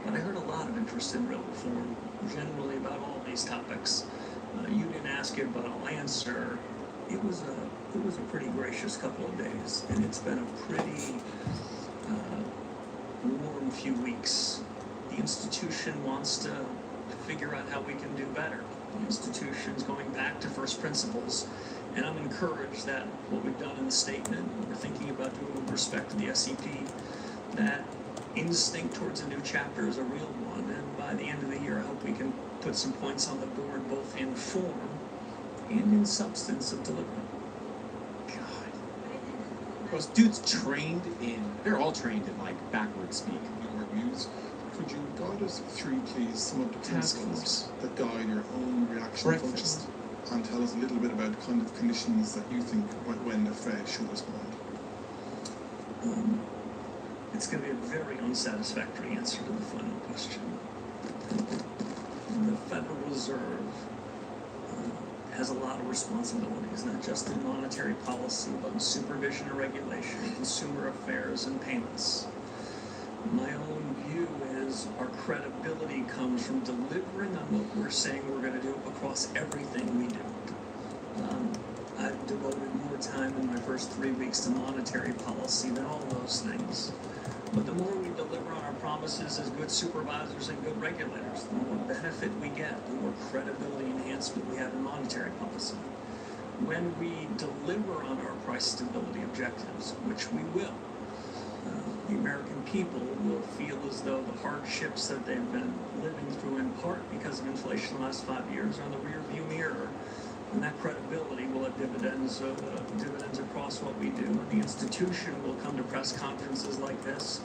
but I heard a lot of interest in real reform, generally about all these topics. You didn't ask it, but I'll answer. It was a pretty gracious couple of days, and it's been a pretty warm few weeks. The institution wants to figure out how we can do better. The institution's going back to first principles. And I'm encouraged that what we've done in the statement, what we're thinking about doing with respect to the SCP, that instinct towards a new chapter is a real one. And by the end of the year, I hope we can put some points on the board, both in form and in substance of delivery. Those dudes trained in, they're all trained in like backward speak. Your views. Could you guide us through, please, some of the principles that guide your own reaction functions? And tell us a little bit about the kind of conditions that you think when the Fed should respond. It's going to be a very unsatisfactory answer to the final question. The Federal Reserve has a lot of responsibilities, not just in monetary policy, but in supervision and regulation, consumer affairs and payments. My own view is our credibility comes from delivering on what we're saying we're going to do across everything we do. I've devoted more time in my first 3 weeks to monetary policy than all those things. But the more we deliver on our promises as good supervisors and good regulators, the more benefit we get, the more credibility enhancement we have in monetary policy. When we deliver on our price stability objectives, which we will, the American people will feel as though the hardships that they've been living through in part because of inflation the last 5 years are in the rear view mirror. And that credibility will have dividends across what we do. And the institution will come to press conferences like this,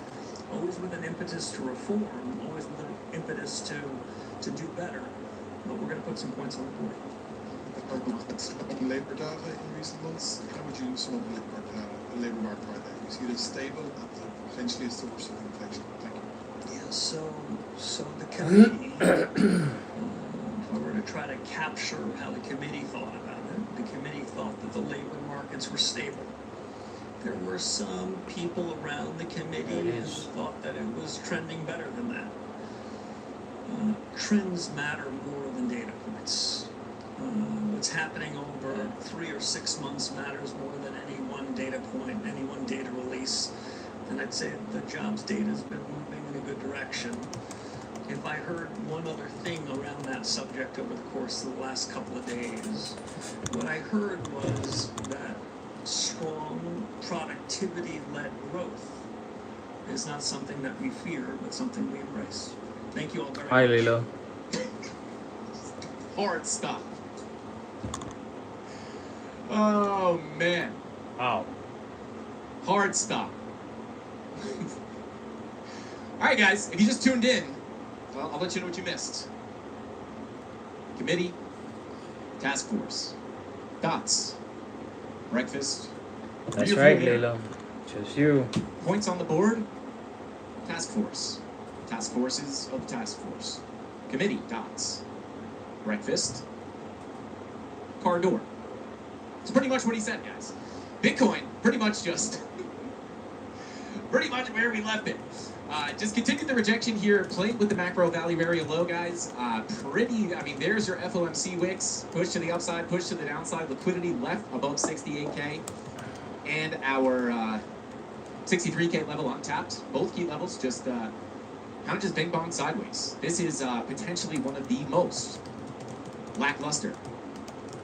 always with an impetus to reform, always with an impetus to do better. But we're going to put some points on the board. Labor data in recent months, how would you sum up the labor market right now? You see it as stable and potentially a source of inflation? Thank you. Yeah, so the committee, if I were to try to capture how the committee thought about it, the committee thought that the labor markets were stable. There were some people around the committee who thought that it was trending better than that. Trends matter more than data points. What's happening over 3 or 6 months matters more than any one data point, any one data release. And I'd say the jobs data has been moving in a good direction. If I heard one other thing around that subject over the course of the last couple of days, what I heard was that strong productivity-led growth is not something that we fear, but something we embrace. Thank you all very much. Hi, Lilo. Hard stop. Oh man. Wow. Hard stop. Alright guys, if you just tuned in, well, I'll let you know what you missed. Committee, task force. Dots. Breakfast. That's Rear right, view mirror. Lilo. Just you. Points on the board. Task force. Task forces of the task force. Committee. Dots. Breakfast. Car door. It's pretty much what he said, guys. Bitcoin, pretty much just pretty much where we left it. Just continued the rejection here, played with the macro value area low, guys. I mean, there's your FOMC wicks. Push to the upside, push to the downside. Liquidity left above 68K. And our 63K level untapped. Both key levels just kind of just bing bong sideways. This is potentially one of the most lackluster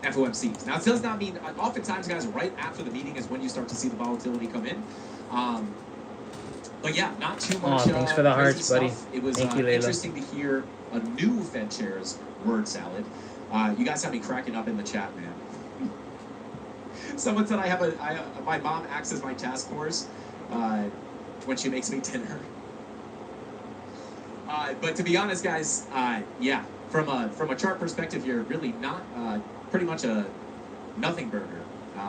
FOMCs. Now, it does not mean, oftentimes, guys, right after the meeting is when you start to see the volatility come in. But yeah, not too much. Thanks for the hearts, buddy. It was Thank you, Layla. interesting to hear a new Fed chair's word salad. You guys have me cracking up in the chat, man. Someone said my mom acts as my task force when she makes me dinner. But to be honest, guys, yeah, from a chart perspective here, really not pretty much a nothing burger.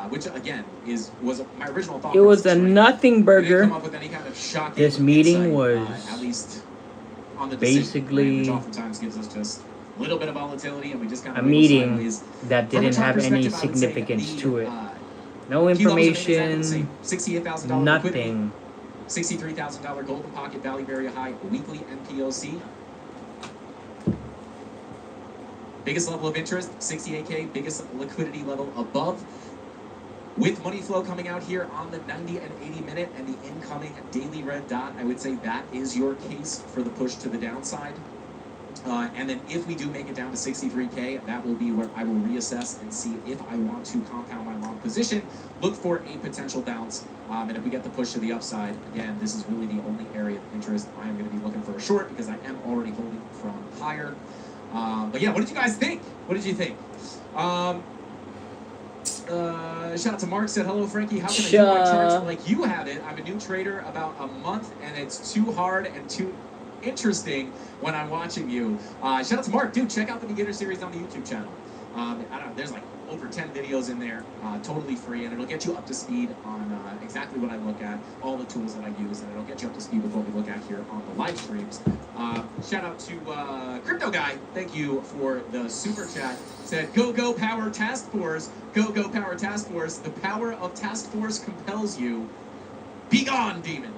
Which again was my original thought. It was a nothing Didn't burger. come up with any kind of shocking This meeting insight, was at least on the basically decision, which oftentimes gives us just a little bit of volatility, and we just kind a of meeting that From a didn't chart have any perspective, I would say significance the, to it. No key levels remain exactly the same. information, $68,000 liquidity, nothing. $63,000 golden pocket value very high weekly NPOC. Biggest level of interest, 68K, biggest liquidity level above. With money flow coming out here on the 90 and 80 minute and the incoming daily red dot, I would say that is your case for the push to the downside. And then if we do make it down to 63K, that will be where I will reassess and see if I want to compound my long position, look for a potential bounce. And if we get the push to the upside, again, this is really the only area of interest. I am going to be looking for a short because I am already holding from higher. But yeah, what did you guys think? What did you think? Shout out to Mark, said, hello, Frankie. How can I do my charts like you have it? I'm a new trader about a month, and it's too hard and too interesting when I'm watching you. Shout out to Mark. Dude, check out the beginner series on the YouTube channel. I don't know, there's like over 10 videos in there, totally free, and it'll get you up to speed on exactly what I look at, all the tools that I use, and it'll get you up to speed with what we look at here on the live streams. Shout out to Crypto Guy. Thank you for the super chat. Said, go power task force. Go power task force. The power of task force compels you. Be gone, demon.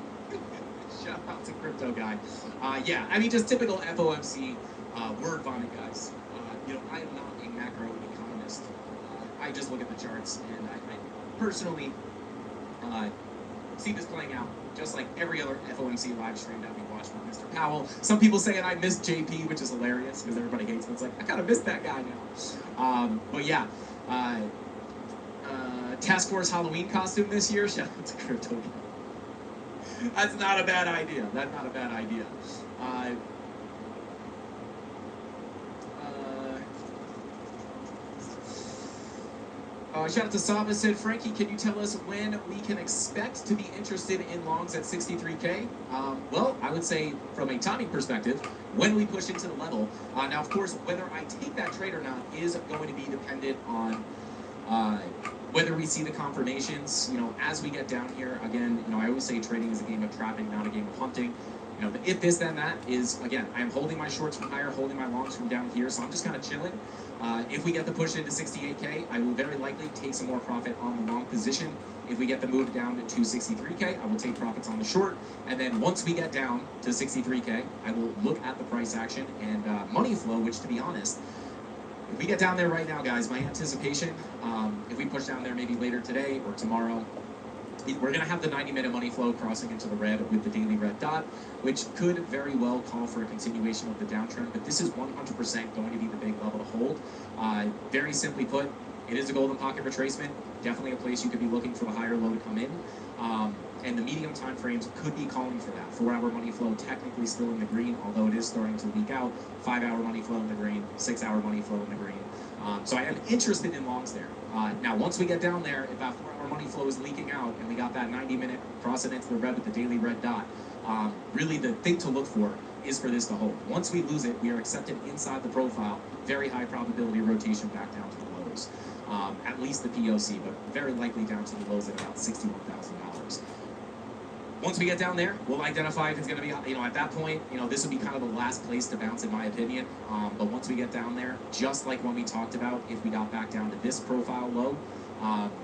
Shout out to Crypto Guy. Yeah, I mean, just typical FOMC word vomit, guys. You know, I am not a macro economist. I just look at the charts, and I personally see this playing out just like every other FOMC live stream that we watch with Mr. Powell. Some people saying I missed JP, which is hilarious because everybody hates him. It's like, I kind of missed that guy now. But yeah, Task Force Halloween costume this year. Shout out to Crypto. That's not a bad idea. That's not a bad idea. Shout out to Saba, said, Frankie, can you tell us when we can expect to be interested in longs at 63K? Well, I would say from a timing perspective, when we push into the level. Now, of course, whether I take that trade or not is going to be dependent on whether we see the confirmations. You know, as we get down here, again, you know, I always say trading is a game of trapping, not a game of hunting. You know, the if this then that is, again, I am holding my shorts from higher, holding my longs from down here, so I'm just kind of chilling. If we get the push into 68K, I will very likely take some more profit on the long position. If we get the move down to 63K, I will take profits on the short. And then once we get down to 63K, I will look at the price action and money flow, which, to be honest, if we get down there right now, guys, my anticipation, if we push down there maybe later today or tomorrow, we're going to have the 90-minute money flow crossing into the red with the daily red dot, which could very well call for a continuation of the downtrend. But this is 100% going to be the big level to hold. Very simply put, it is a golden pocket retracement. Definitely a place you could be looking for the higher low to come in. And the medium time frames could be calling for that. 4-hour money flow technically still in the green, although it is starting to leak out. 5-hour money flow in the green, 6-hour money flow in the green. So I am interested in longs there. Now, once we get down there, if that 4-hour money flow is leaking out and we got that 90-minute crossing into the red with the daily red dot, really the thing to look for is for this to hold. Once we lose it, we are accepted inside the profile. Very high probability rotation back down to the lows. at least the POC, but very likely down to the lows at about $61,000. Once we get down there, we'll identify if it's going to be, at that point, this would be kind of the last place to bounce in my opinion. But once we get down there, just like when we talked about if we got back down to this profile low,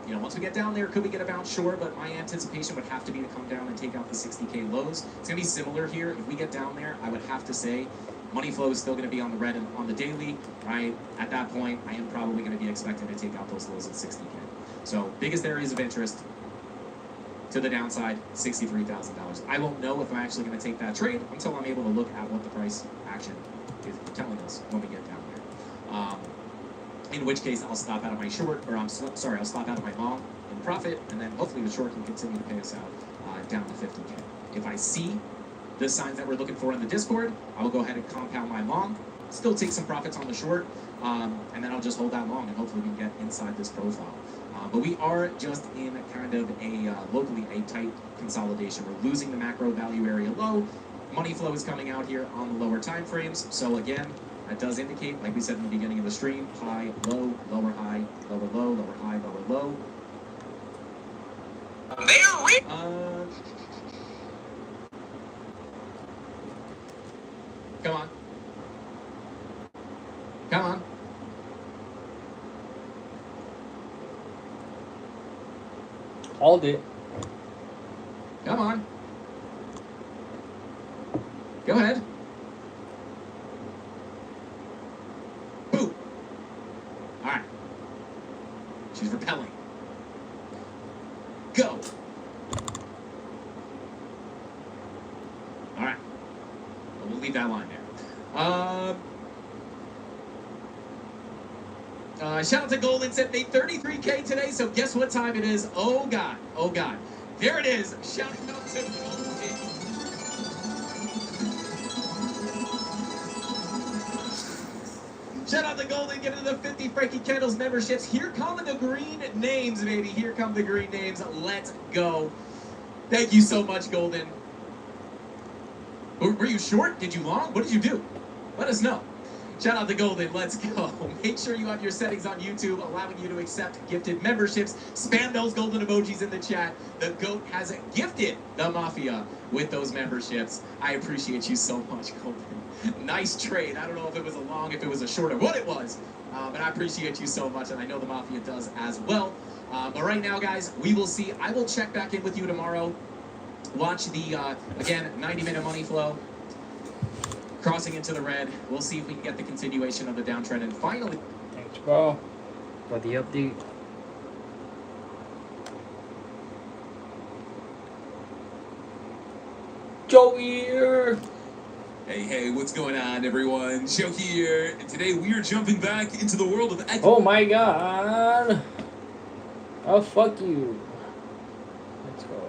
once we get down there, could we get a bounce? Sure, but my anticipation would have to be to come down and take out the 60K lows. It's going to be similar here. If we get down there, I would have to say money flow is still going to be on the red and on the daily, right? At that point, I am probably going to be expecting to take out those lows at 60K. So biggest areas of interest to the downside, $63,000. I won't know if I'm actually going to take that trade until I'm able to look at what the price action is telling us when we get down there. In which case, I'll stop out of my short, or I'll stop out of my long in profit, and then hopefully the short can continue to pay us out down to 50K. If I see the signs that we're looking for in the Discord, I will go ahead and compound my long, still take some profits on the short, and then I'll just hold that long, and hopefully we can get inside this profile. But we are just in kind of a locally a tight consolidation. We're losing the macro value area low. Money flow is coming out here on the lower time frames. So again, that does indicate, like we said in the beginning of the stream, high, low, lower high, lower low, lower high, lower low. Come on. Come on. Hold it. Come on. Go ahead. Boo. All right. She's repelling. Go. All right. Well, we'll leave that line there. Shout out to Golden, said made 33K today, so guess what time it is? Oh God, oh God. There it is. Shout out to Golden. Shout out to Golden, giving the 50 Frankie Kendall's memberships. Here come the green names, baby. Here come the green names. Let's go. Thank you so much, Golden. Were you short? Did you long? What did you do? Let us know. Shout out to Golden, let's go. Make sure you have your settings on YouTube allowing you to accept gifted memberships. Spam those golden emojis in the chat. The GOAT has gifted the Mafia with those memberships. I appreciate you so much, Golden. Nice trade. I don't know if it was a long, if it was a short, or what it was. But I appreciate you so much, and I know the Mafia does as well. But right now, guys, we will see. I will check back in with you tomorrow. Watch the, again, 90-minute money flow. Crossing into the red. We'll see if we can get the continuation of the downtrend. And finally... Thanks, bro, for the update. Joe here. Hey, what's going on, everyone? Joe here. And today we are jumping back into the world of... Oh my God. Oh, fuck you. Let's go.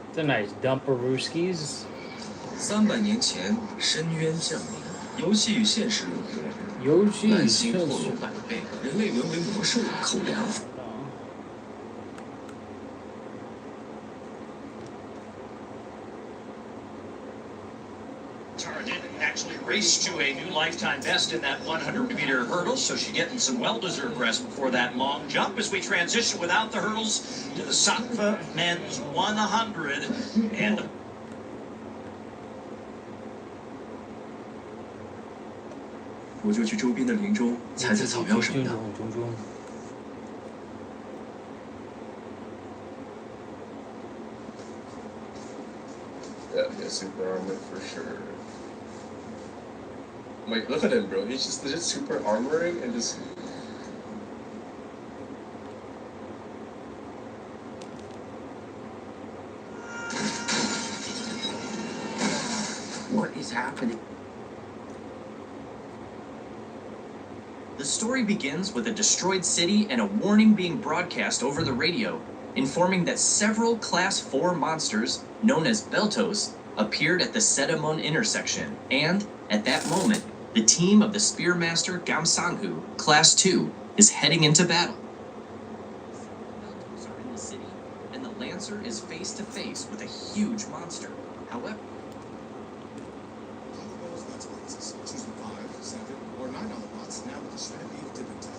It's a nice dumper Rooskies.300年前，深渊降临，游戏与现实融合，耐心透露100倍，人类沦为魔兽口粮。Tara didn't actually race to a new lifetime best in that 100-meter hurdle, so she's getting some well-deserved rest before that long jump as we transition without the hurdles to the Satva men's 100 and the我就去周边的林中采采草药什么的。Yeah, super armor for sure. Like, look at him, bro. He's just legit super armoring and just. What is happening? The story begins with a destroyed city and a warning being broadcast over the radio, informing that several Class 4 monsters, known as Beltos, appeared at the Sedamon intersection, and, at that moment, the team of the Spearmaster Gamsanghu, Class 2, is heading into battle. Beltos are in the city, and the Lancer is face to face with a huge monster. However, Choose 5, 7, or $9 bots now with the Shredded Beef dipping time.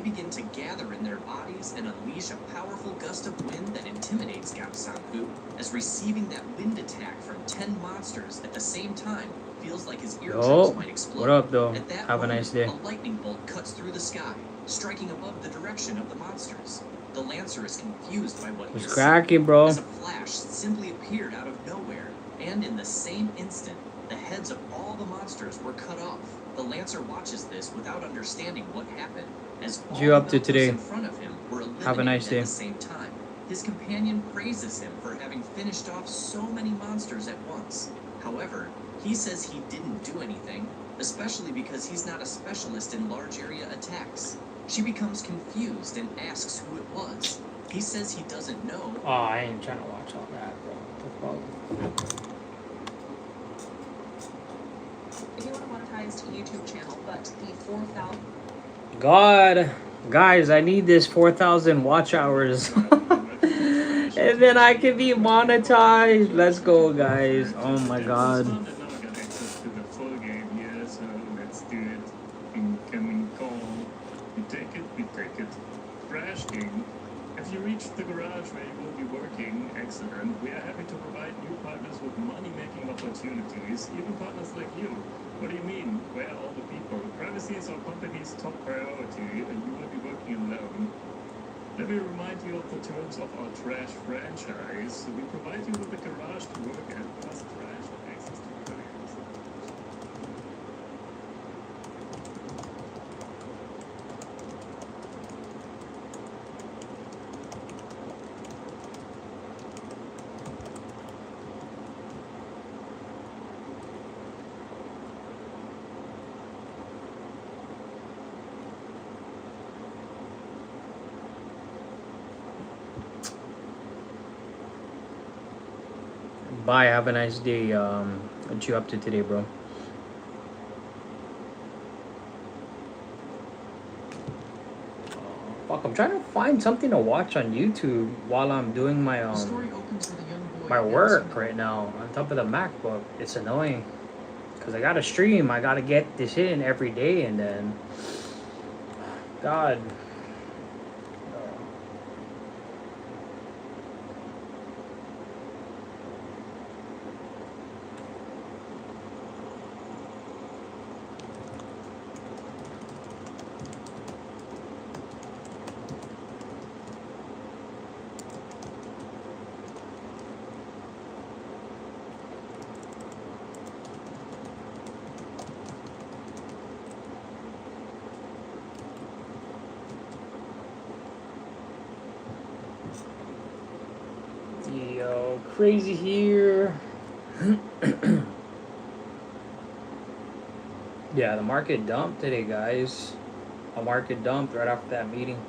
begin to gather in their bodies and unleash a powerful gust of wind that intimidates Gamsanhu, as receiving that wind attack from 10 monsters at the same time feels like his eardrums might explode. What up, though? At that Have a moment, nice day. a lightning bolt cuts through the sky, striking above the direction of the monsters. The Lancer is confused by what he It's is cracking, bro. as a flash simply appeared out of nowhere, and in the same instant, the heads of all the monsters were cut off. The Lancer watches this without understanding what happened, as all What you up the to today? in front of him were Have a nice eliminated day. at the same time. His companion praises him for having finished off so many monsters at once. However, he says he didn't do anything, especially because he's not a specialist in large area attacks. She becomes confused and asks who it was. He says he doesn't know. Oh, I ain't trying to watch all that, bro. What the fuck? If you want a monetized YouTube channel, but the 4,000. God, guys, I need this 4,000 watch hours. And then I can be monetized. Let's go, guys. Oh my god. Now I got access to the full game here, so let's do it. Incoming call. You take it, we take it. Crash King. If you reach the garage where you will be working, excellent. We are happy to provide new partners with money-making opportunities, even partners like you. What do you mean? Where are all the people? Privacy is our company's top priority, and you will be working alone. Let me remind you of the terms of our trash franchise. We provide you with a garage to work at, plus trash and access to clients. Bye. Have a nice day. What you up to today, bro? Fuck, I'm trying to find something to watch on YouTube while I'm doing my my work right now on top of the MacBook. It's annoying because I gotta stream. I gotta get this in every day, and then God. Yo, crazy here. Yeah, the market dumped today, guys. The market dumped right after that meeting.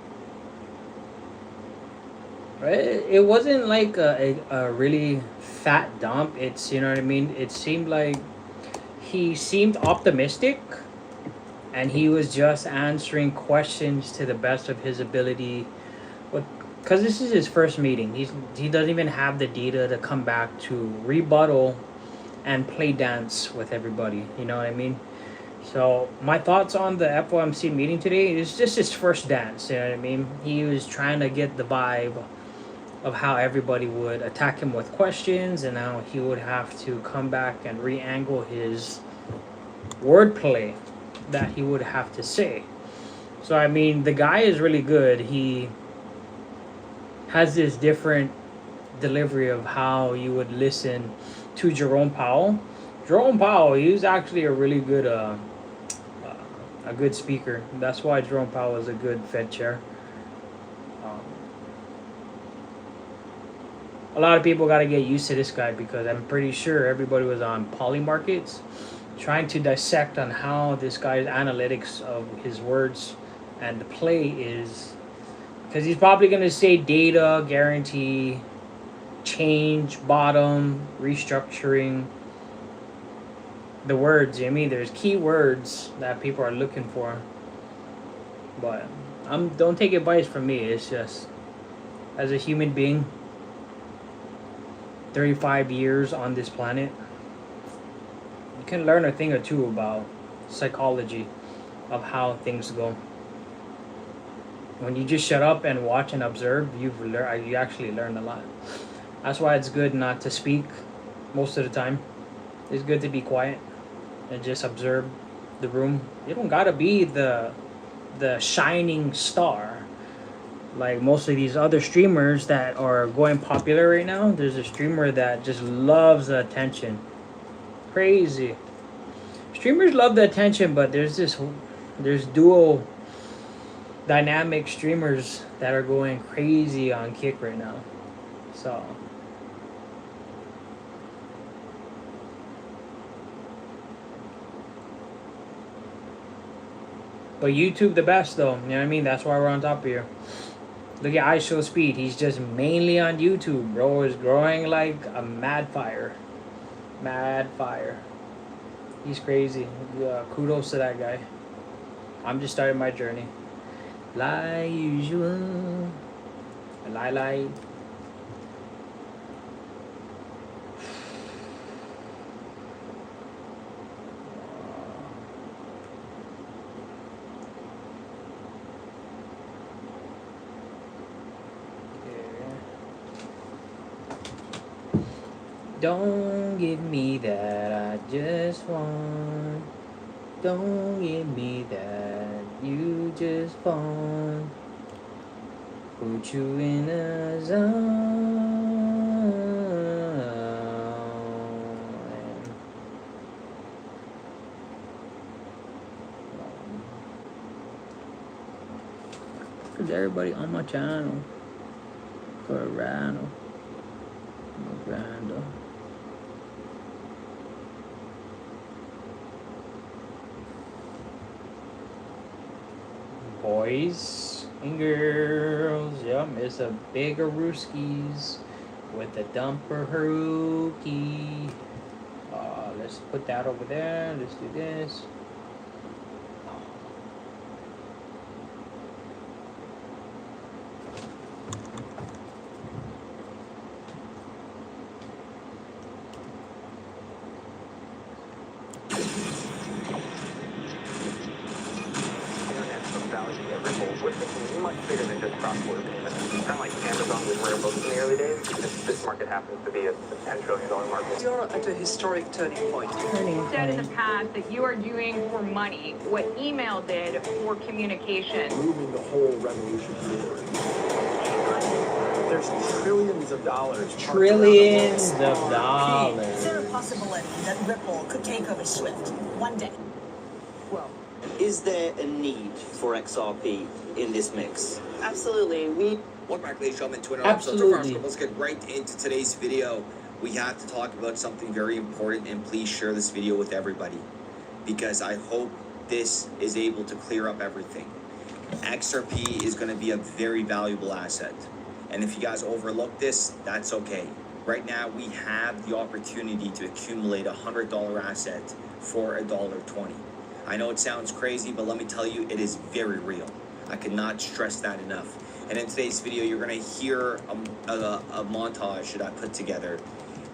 Right? It wasn't like a really fat dump. It's, you know what I mean? It seemed like he seemed optimistic, and he was just answering questions to the best of his ability. Because this is his first meeting. He doesn't even have the data to come back to rebuttal and play dance with everybody. You know what I mean? So my thoughts on the FOMC meeting today is just his first dance. You know what I mean? He was trying to get the vibe of how everybody would attack him with questions, and how he would have to come back and re-angle his wordplay that he would have to say. So I mean, the guy is really good. He has this different delivery of how you would listen to Jerome Powell. Jerome Powell, he's actually a really good a good speaker. That's why Jerome Powell is a good Fed chair. A lot of people got to get used to this guy, because I'm pretty sure everybody was on Poly Markets trying to dissect on how this guy's analytics of his words and the play is. Because he's probably going to say data, guarantee, change, bottom, restructuring. The words, I mean, there's key words that people are looking for. But don't take advice from me. It's just, as a human being, 35 years on this planet, you can learn a thing or two about psychology of how things go. When you just shut up and watch and observe, you actually learn a lot. That's why it's good not to speak most of the time. It's good to be quiet and just observe the room. You don't gotta be the shining star like most of these other streamers that are going popular right now. There's a streamer that just loves the attention. Crazy. Streamers love the attention, but there's dual dynamic streamers that are going crazy on Kick right now. So but YouTube the best though, you know what I mean? That's why we're on top of here. Look at iShow Speed. He's just mainly on YouTube, bro. Is growing like a mad fire. Mad fire. He's crazy. Kudos to that guy. I'm just starting my journey. Like usual. Lie. Don't give me that, I just want. Don't give me that, you just want. Put you in a zone. Cause everybody on my channel. KrazyNo. Random. Boys and girls, yep, it's a big Arooskies with a dumper Haruki. Let's put that over there. Let's do this. Much bigger than just cross-border payments. Kind of like Amazon with rare books in the early days. This market happens to be a $10 trillion market. You're at a historic turning point. You said in the past that you are doing for money what email did for communication. Moving the whole revolution forward. There's trillions of dollars. Trillions of dollars. Is there a possibility that Ripple could take over Swift one day? Well, is there a need for XRP in this mix? Absolutely. Welcome back, ladies and gentlemen, to another episode of Farmers Club. Let's get right into today's video. We have to talk about something very important, and please share this video with everybody because I hope this is able to clear up everything. XRP is going to be a very valuable asset, and if you guys overlook this, that's okay. Right now, we have the opportunity to accumulate a $100 asset for $1.20. I know it sounds crazy, but let me tell you, it is very real. I cannot stress that enough. And in today's video, you're gonna hear a montage that I put together,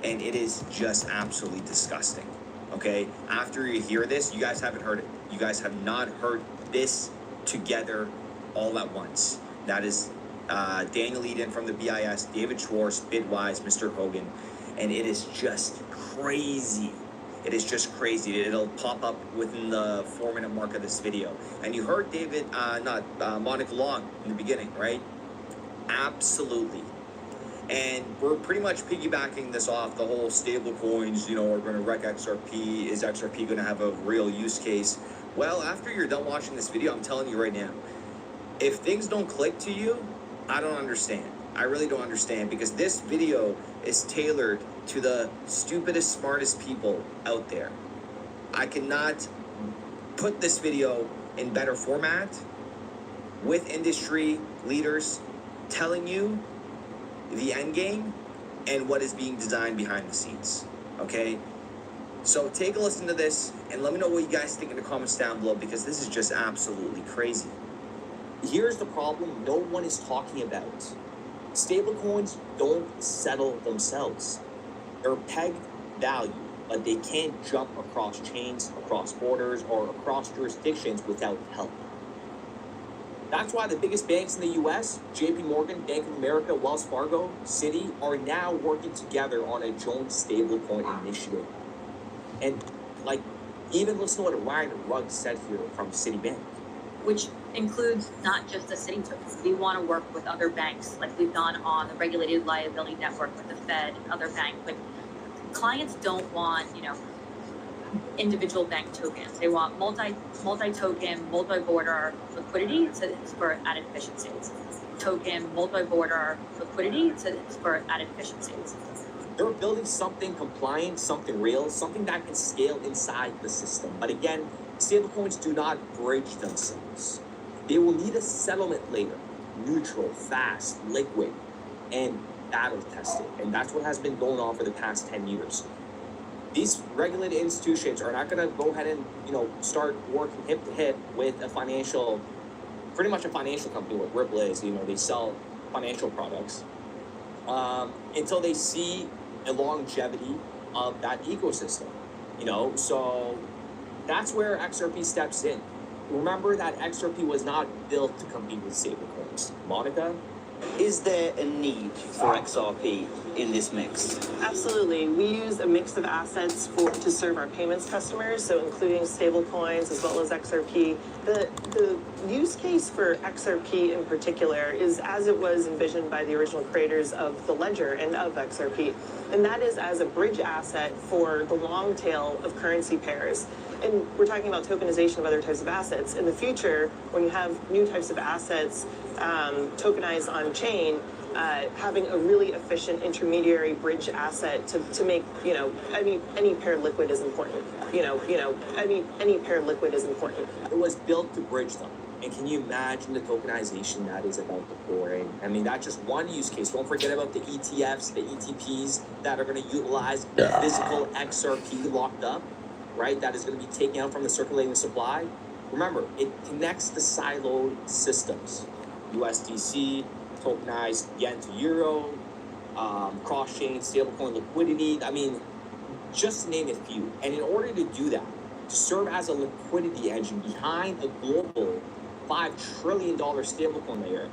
and it is just absolutely disgusting, okay? After you hear this, you guys haven't heard it. You guys have not heard this together all at once. That is Daniel Eden from the BIS, David Schwartz, Bitwise, Mr. Hogan, and it is just crazy. It is just crazy. It'll pop up within the 4-minute mark of this video. And you heard David, Monica Long in the beginning, right? Absolutely. And we're pretty much piggybacking this off the whole stable coins, you know, are going to wreck XRP. Is XRP going to have a real use case? Well, after you're done watching this video, I'm telling you right now, if things don't click to you, I don't understand. I really don't understand, because this video is tailored to the stupidest, smartest people out there. I cannot put this video in better format with industry leaders telling you the end game and what is being designed behind the scenes, okay? So take a listen to this and let me know what you guys think in the comments down below, because this is just absolutely crazy. Here's the problem no one is talking about. Stablecoins don't settle themselves. They're pegged value, but they can't jump across chains, across borders, or across jurisdictions without help. That's why the biggest banks in the US, JP Morgan, Bank of America, Wells Fargo, Citi, are now working together on a joint stablecoin initiative. And like, even listen to what Ryan Rugg said here from Citibank. Which includes not just the Citi tokens. We want to work with other banks, like we've done on the regulated liability network with the Fed, other banks. But clients don't want, individual bank tokens. They want multi-token, multi-border liquidity for added efficiencies. Token, multi-border liquidity for added efficiencies. They're building something compliant, something real, something that can scale inside the system. But again, stablecoins do not bridge themselves. They will need a settlement layer, neutral, fast, liquid, and battle tested. And that's what has been going on for the past 10 years. These regulated institutions are not going to go ahead and, start working hip to hip with pretty much a financial company like Ripple is. They sell financial products until they see a longevity of that ecosystem. So that's where XRP steps in. Remember that XRP was not built to compete with stablecoins. Monica? Is there a need for XRP in this mix? Absolutely. We use a mix of assets to serve our payments customers, so including stablecoins as well as XRP. The use case for XRP in particular is as it was envisioned by the original creators of the ledger and of XRP, and that is as a bridge asset for the long tail of currency pairs. And we're talking about tokenization of other types of assets. In the future, when you have new types of assets tokenized on chain, having a really efficient intermediary bridge asset to make, any paired liquid is important. Any paired liquid is important. It was built to bridge them. And can you imagine the tokenization that is about to pour in? I mean, that's just one use case. Don't forget about the ETFs, the ETPs that are going to utilize physical XRP locked up, right? That is going to be taken out from the circulating supply. Remember, it connects the siloed systems. USDC, tokenized yen to euro, cross-chain, stablecoin liquidity. I mean, just to name a few. And in order to do that, to serve as a liquidity engine behind a global $5 trillion stablecoin layer,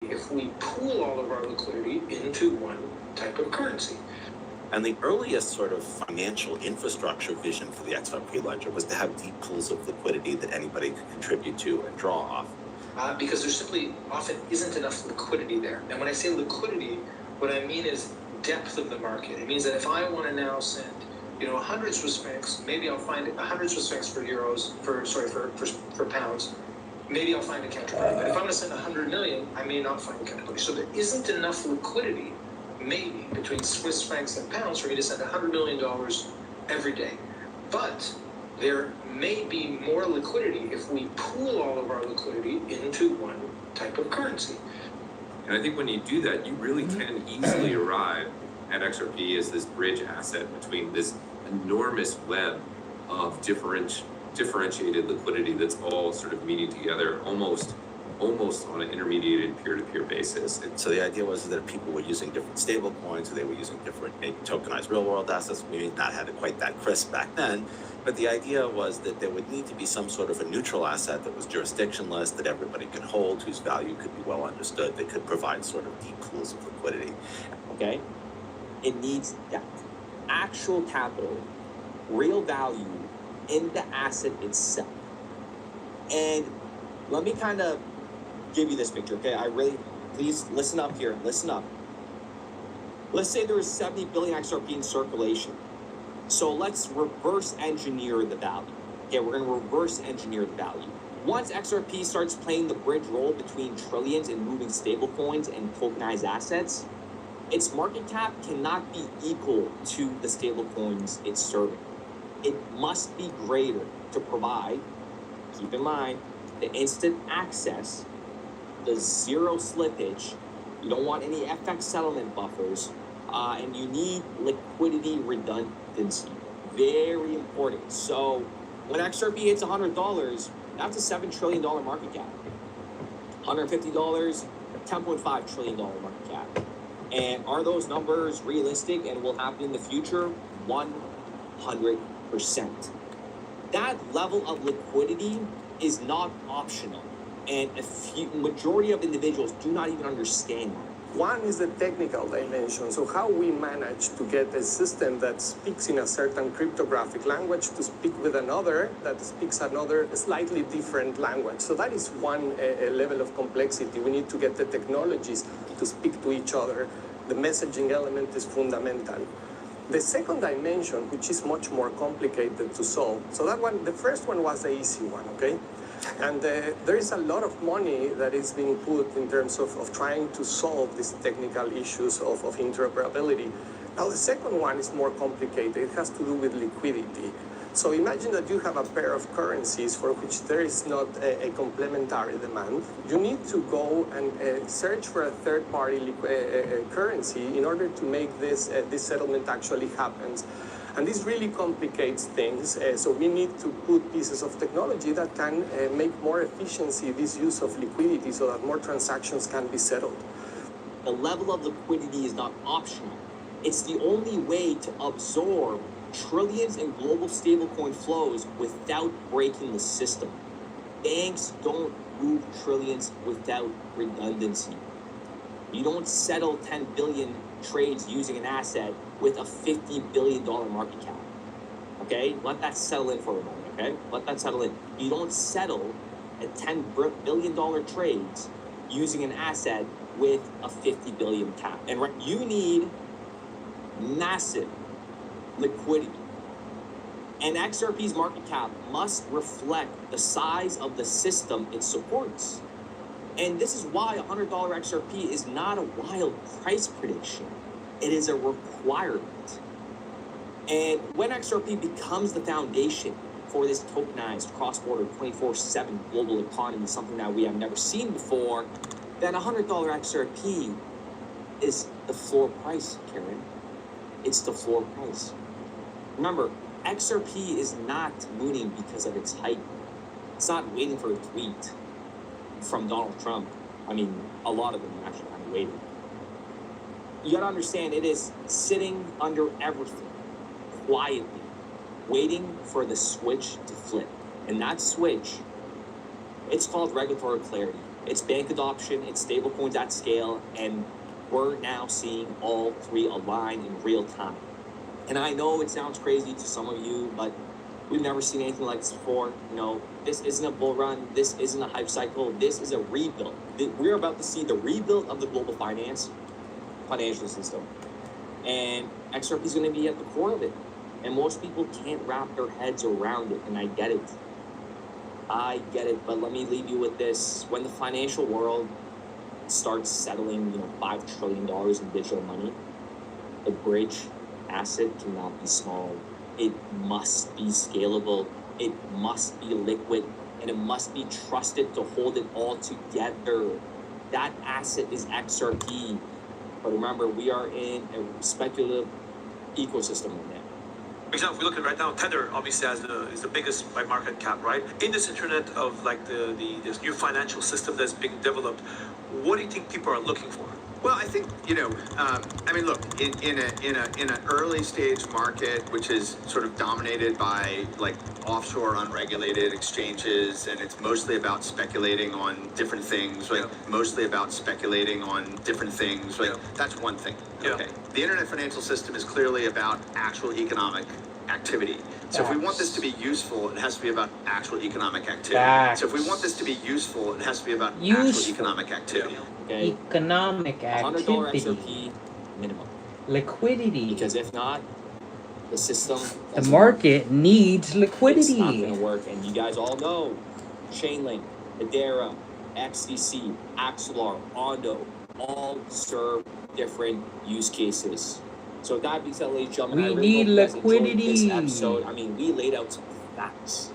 if we pool all of our liquidity into one type of currency. And the earliest sort of financial infrastructure vision for the XRP ledger was to have deep pools of liquidity that anybody could contribute to and draw off. Because there simply often isn't enough liquidity there. And when I say liquidity, what I mean is depth of the market. It means that if I want to now send, 100 Swiss francs, maybe I'll find 100 Swiss francs for euros, for pounds. Maybe I'll find a counterparty. But if I'm going to send 100 million, I may not find a counterparty. So there isn't enough liquidity, maybe, between Swiss francs and pounds for me to send $100 million every day. But there may be more liquidity if we pool all of our liquidity into one type of currency. And I think when you do that, you really can easily arrive at XRP as this bridge asset between this enormous web of differentiated liquidity that's all sort of meeting together almost on an intermediated peer-to-peer basis. So the idea was that people were using different stable coins, or they were using different tokenized real-world assets. We may not have it quite that crisp back then, but the idea was that there would need to be some sort of a neutral asset that was jurisdictionless, that everybody could hold, whose value could be well understood, that could provide sort of deep pools of liquidity. Okay? It needs depth. Actual capital, real value in the asset itself. And let me kind of give you this picture, okay? Please listen up here, listen up. Let's say there is 70 billion XRP in circulation. So let's reverse engineer the value. Okay, we're gonna reverse engineer the value. Once XRP starts playing the bridge role between trillions and moving stable coins and tokenized assets, its market cap cannot be equal to the stable coins it's serving. It must be greater to provide, keep in mind, the instant access, the zero slippage, you don't want any FX settlement buffers, and you need liquidity redundancy. Very important. So when XRP hits $100, that's a $7 trillion market cap. $150, $10.5 trillion market cap. And are those numbers realistic and will happen in the future? 100%. That level of liquidity is not optional. And majority of individuals do not even understand that. One is the technical dimension, so how we manage to get a system that speaks in a certain cryptographic language to speak with another that speaks another slightly different language. So that is one level of complexity. We need to get the technologies to speak to each other. The messaging element is fundamental. The second dimension, which is much more complicated to solve, so that one, the first one was the easy one, okay? And there is a lot of money that is being put in terms of trying to solve these technical issues of interoperability. Now, the second one is more complicated. It has to do with liquidity. So imagine that you have a pair of currencies for which there is not a complementary demand. You need to go and search for a third-party currency in order to make this settlement actually happen. And this really complicates things, so we need to put pieces of technology that can make more efficiency this use of liquidity so that more transactions can be settled. The level of liquidity is not optional. It's the only way to absorb trillions in global stablecoin flows without breaking the system. Banks don't move trillions without redundancy. You don't settle 10 billion trades using an asset with a $50 billion market cap. Okay? Let that settle in for a moment, okay? Let that settle in. You don't settle a $10 billion trades using an asset with a 50 billion cap. And you need massive liquidity. And XRP's market cap must reflect the size of the system it supports. And this is why $100 XRP is not a wild price prediction. It is a requirement. And when XRP becomes the foundation for this tokenized cross-border 24/7 global economy, something that we have never seen before, then $100 XRP is the floor price, Karen. It's the floor price. Remember, XRP is not mooning because of its hype. It's not waiting for a tweet from Donald Trump. I mean, a lot of them actually kind of waiting. You gotta understand, it is sitting under everything, quietly, waiting for the switch to flip. And that switch, it's called regulatory clarity. It's bank adoption, it's stablecoins at scale, and we're now seeing all three align in real time. And I know it sounds crazy to some of you, but we've never seen anything like this before. You know, this isn't a bull run. This isn't a hype cycle. This is a rebuild. We're about to see the rebuild of the global financial system. And XRP is going to be at the core of it. And most people can't wrap their heads around it. And I get it. But let me leave you with this. When the financial world starts settling, $5 trillion in digital money, the bridge asset cannot be small. It must be scalable. It must be liquid, and it must be trusted to hold it all together. That asset is XRP. But remember, we are in a speculative ecosystem right now. For example, if we look at right now, Tether obviously is the biggest by market cap, right? In this internet of like this new financial system that's being developed, what do you think people are looking for? Well, I think, look, in an early stage market, which is sort of dominated by like offshore unregulated exchanges, and it's mostly about speculating on different things, that's one thing. Okay. The internet financial system is clearly about actual economic activity. So if we want this to be useful, it has to be about actual economic activity. Okay. Economic $100 activity. XRP minimum. Liquidity. Because if not, the system, The market needs liquidity. it's not going to work. And you guys all know, Chainlink, Hedera, XDC, Axelar, Ondo, all serve different use cases. So with that being said, ladies and gentlemen, I We really need hope you guys enjoyed liquidity. this episode. I mean, we laid out some facts.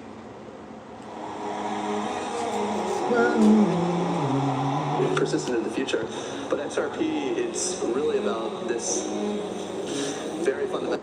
Persistent in the future. But XRP, it's really about this very fundamental.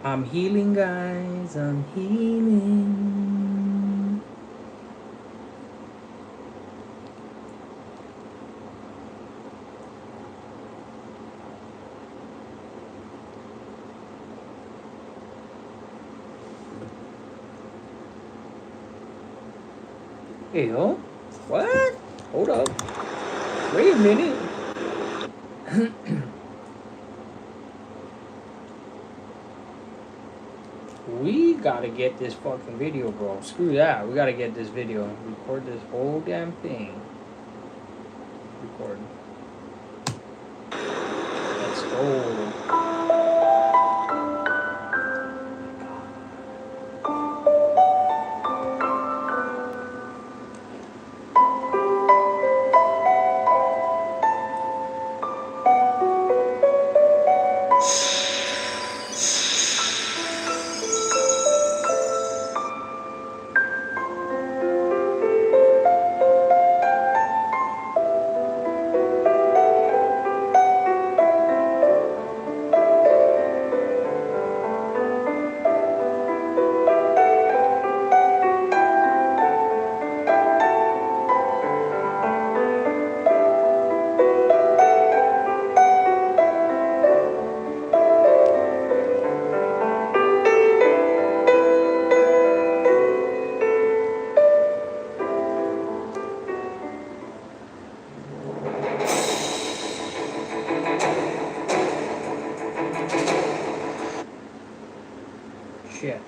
I'm healing, guys. I'm healing. Hey, yo. What? Hold up. Wait a minute. We gotta get this fucking video, bro. Screw that. We gotta get this video. Record this whole damn thing. Record. Let's go. Shit.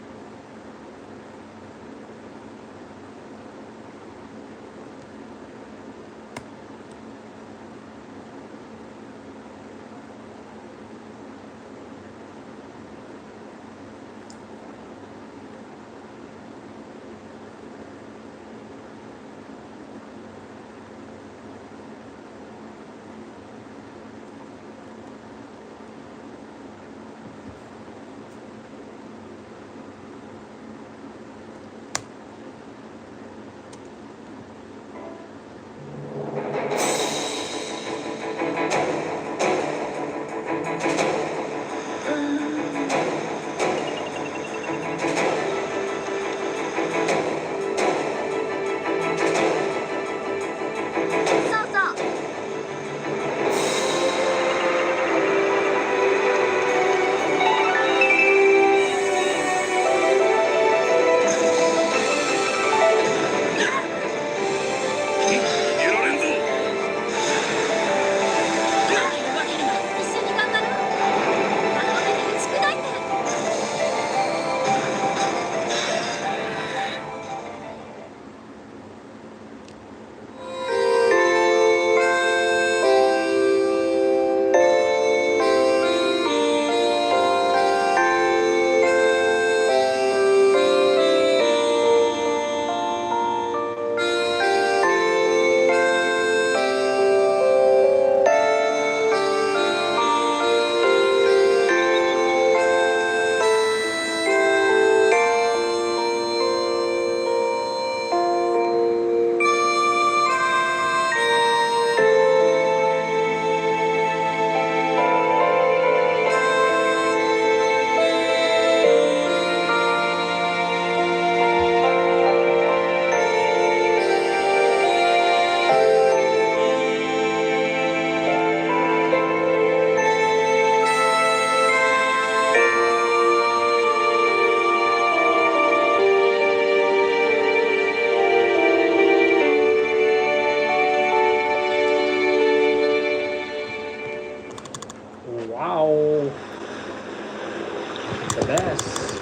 the best.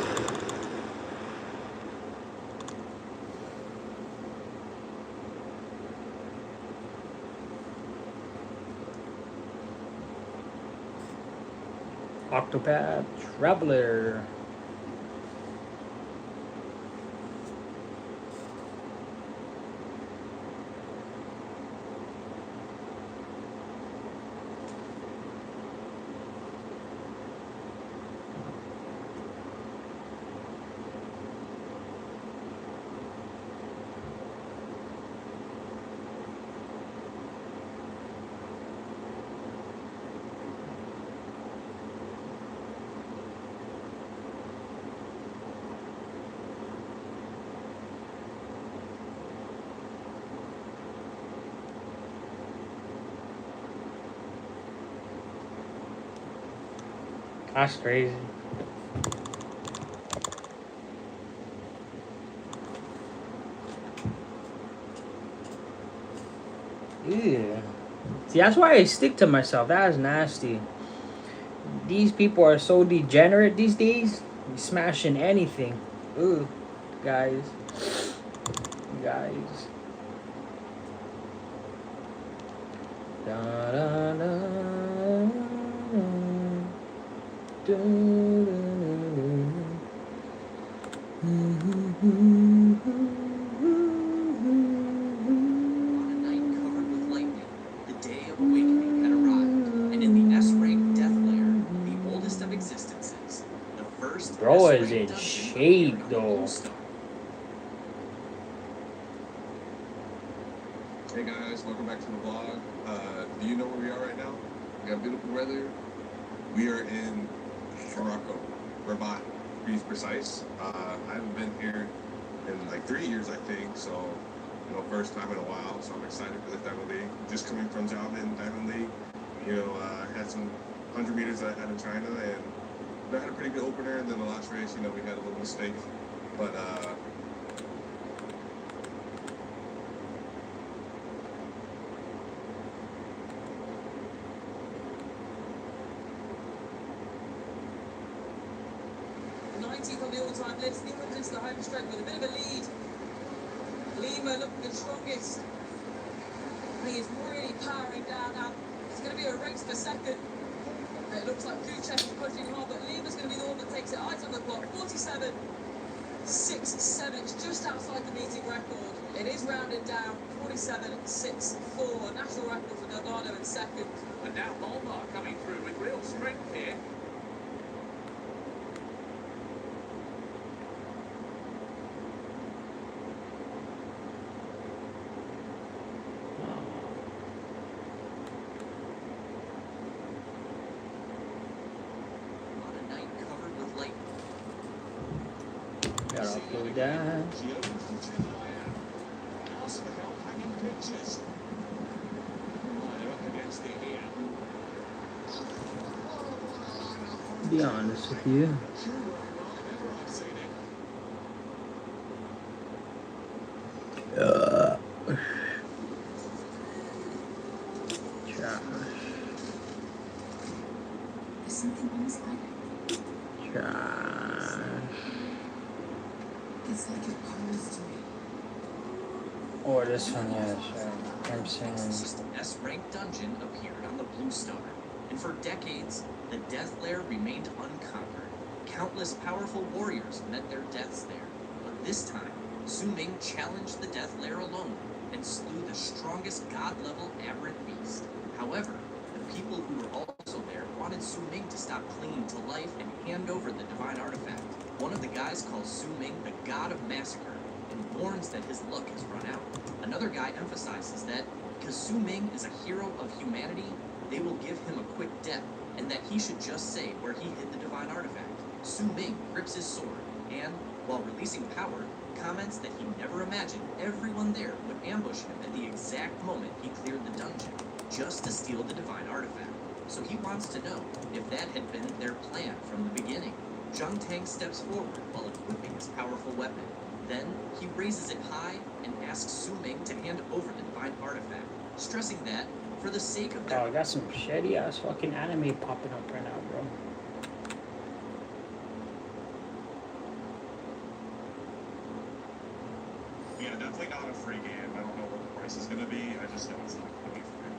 Octopath Traveler. That's crazy. Yeah. See, that's why I stick to myself. That is nasty. These people are so degenerate these days. Smashing anything. Ooh, guys. Guys. Da, da, da, da, On a night covered with lightning, the day of awakening had arrived, and in the S-rank death lair, the oldest of existences, the first Bro is S-rank in dungeon shape appeared on the though. Blue Star. Hey guys, welcome back to the vlog. Do you know where we are right now? We got beautiful weather. We are in Morocco, Rabat, to be precise. I haven't been here in like 3 years, I think, so, you know, first time in a while, so I'm excited for this Diamond League. Just coming from Xiamen Diamond League, you know, had some 100 meters out of China, and I had a pretty good opener, and then the last race, you know, we had a little mistake, but, On the all-time list, he comes into the home straight with a bit of a lead. Lima looking the strongest. He is really powering down now. It's going to be a race for second. It looks like Kuchek is pushing hard, but Lima's going to be the one that takes it. Eyes on the clock, 47.67. It's just outside the meeting record. It is rounded down, 47.64. National record for Delgado in second. And now Molnar coming through with real strength here. On a night covered with lightning, Gotta slow down. Be honest with you. Something almost like it's like it calls to me. Or this one, yeah, sure. Crimson. S-rank dungeon appeared on the Blue Star, and for decades, the Death Lair remained unconquered. Countless powerful warriors met their deaths there, but this time, Su Ming challenged the Death Lair alone and slew the strongest god-level aberrant beast. However, the people who were also there wanted Su Ming to stop clinging to life and hand over the divine artifact. One of the guys calls Su Ming the god of massacre and warns that his luck has run out. Another guy emphasizes that because Su Ming is a hero of humanity, they will give him a quick death, and that he should just say where he hid the divine artifact. Su Ming grips his sword and, while releasing power, comments that he never imagined everyone there would ambush him at the exact moment he cleared the dungeon, just to steal the divine artifact. So he wants to know if that had been their plan from the beginning. Zhang Tang steps forward while equipping his powerful weapon. Then, he raises it high and asks Su Ming to hand over the divine artifact, stressing that, for the sake of their... Oh, I got some shitty ass fucking anime popping up right now, bro. Yeah, definitely not a free game. I don't know what the price is gonna be. I just know it's not gonna be free.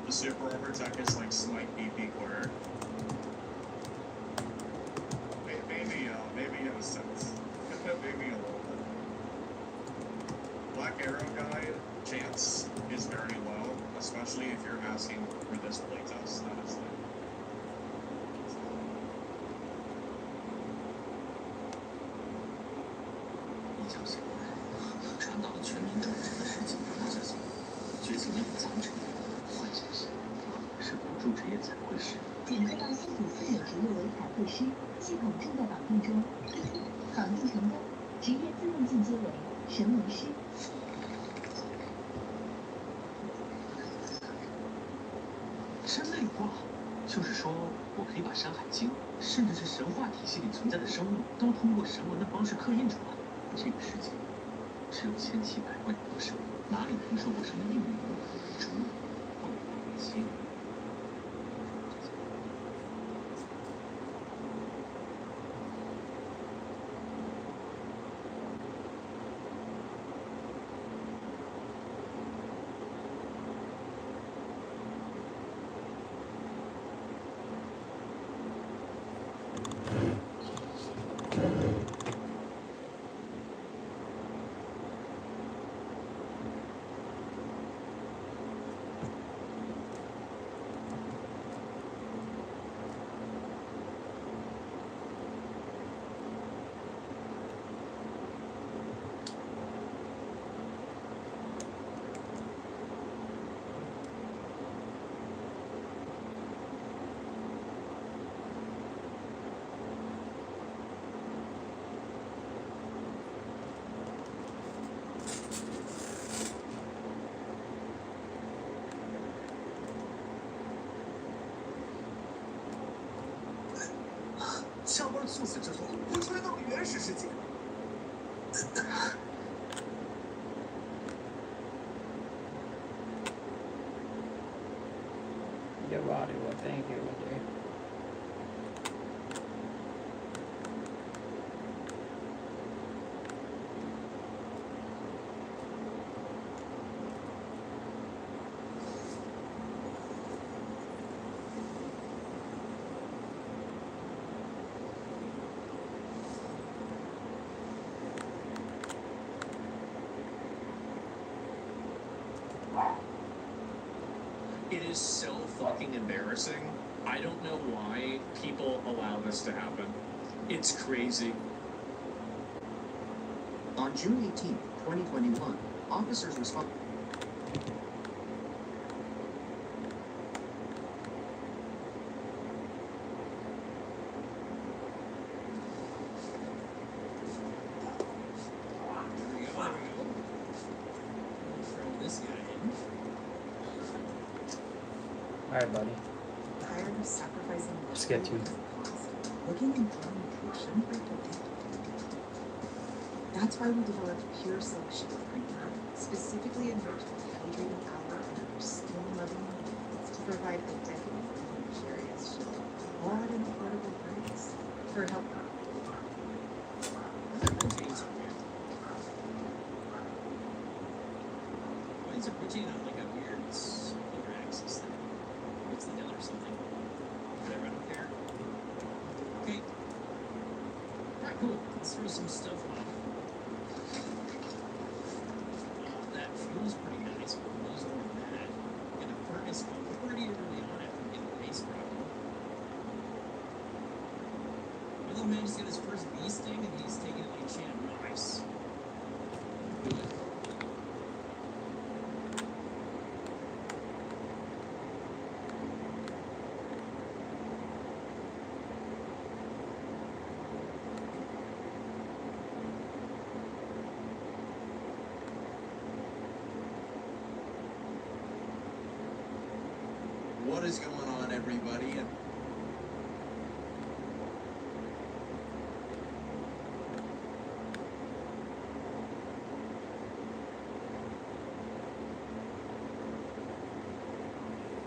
The super overtech is like slight BP quarter. Maybe in a sense. Maybe a little bit. Black Arrow Guide chance is very low, especially if you're asking for this playtest. That is like.检测到新组私有职业为彩绘师，系统正在绑定中。绑定成功，职业自动进阶为神魔师。真内挂，就是说我可以把《山海经》，甚至是神话体系里存在的生物，都通过神文的方式刻印出来。这个世界只有千奇百怪的多生物，哪里听说过什么硬语、竹、凤、蝎？下班猝死之后，我穿越到了原始世界。Your body will thank you, okay? It is so fucking embarrassing. I don't know why people allow this to happen. It's crazy. On June 18, 2021, officers responded. Alright, buddy. Tired of sacrificing Let's get you. looking and drawing portion crypto data. That's why we developed Pure Selection Premium, specifically enriched with hydrating power and skin loving ingredients to provide identity and luxurious shield, all at an affordable price. For help. Why is it rotating on like a weird solar axis thing? What's the deal or something? Whatever, I don't care. Okay. Alright, cool. Let's throw some stuff on. That fuel's pretty nice, but those more than that. And the furnace pretty early on after getting the base problem. My little man just got his first bee sting and he's taking it like a champ. Nice. Good. What is going on, everybody? And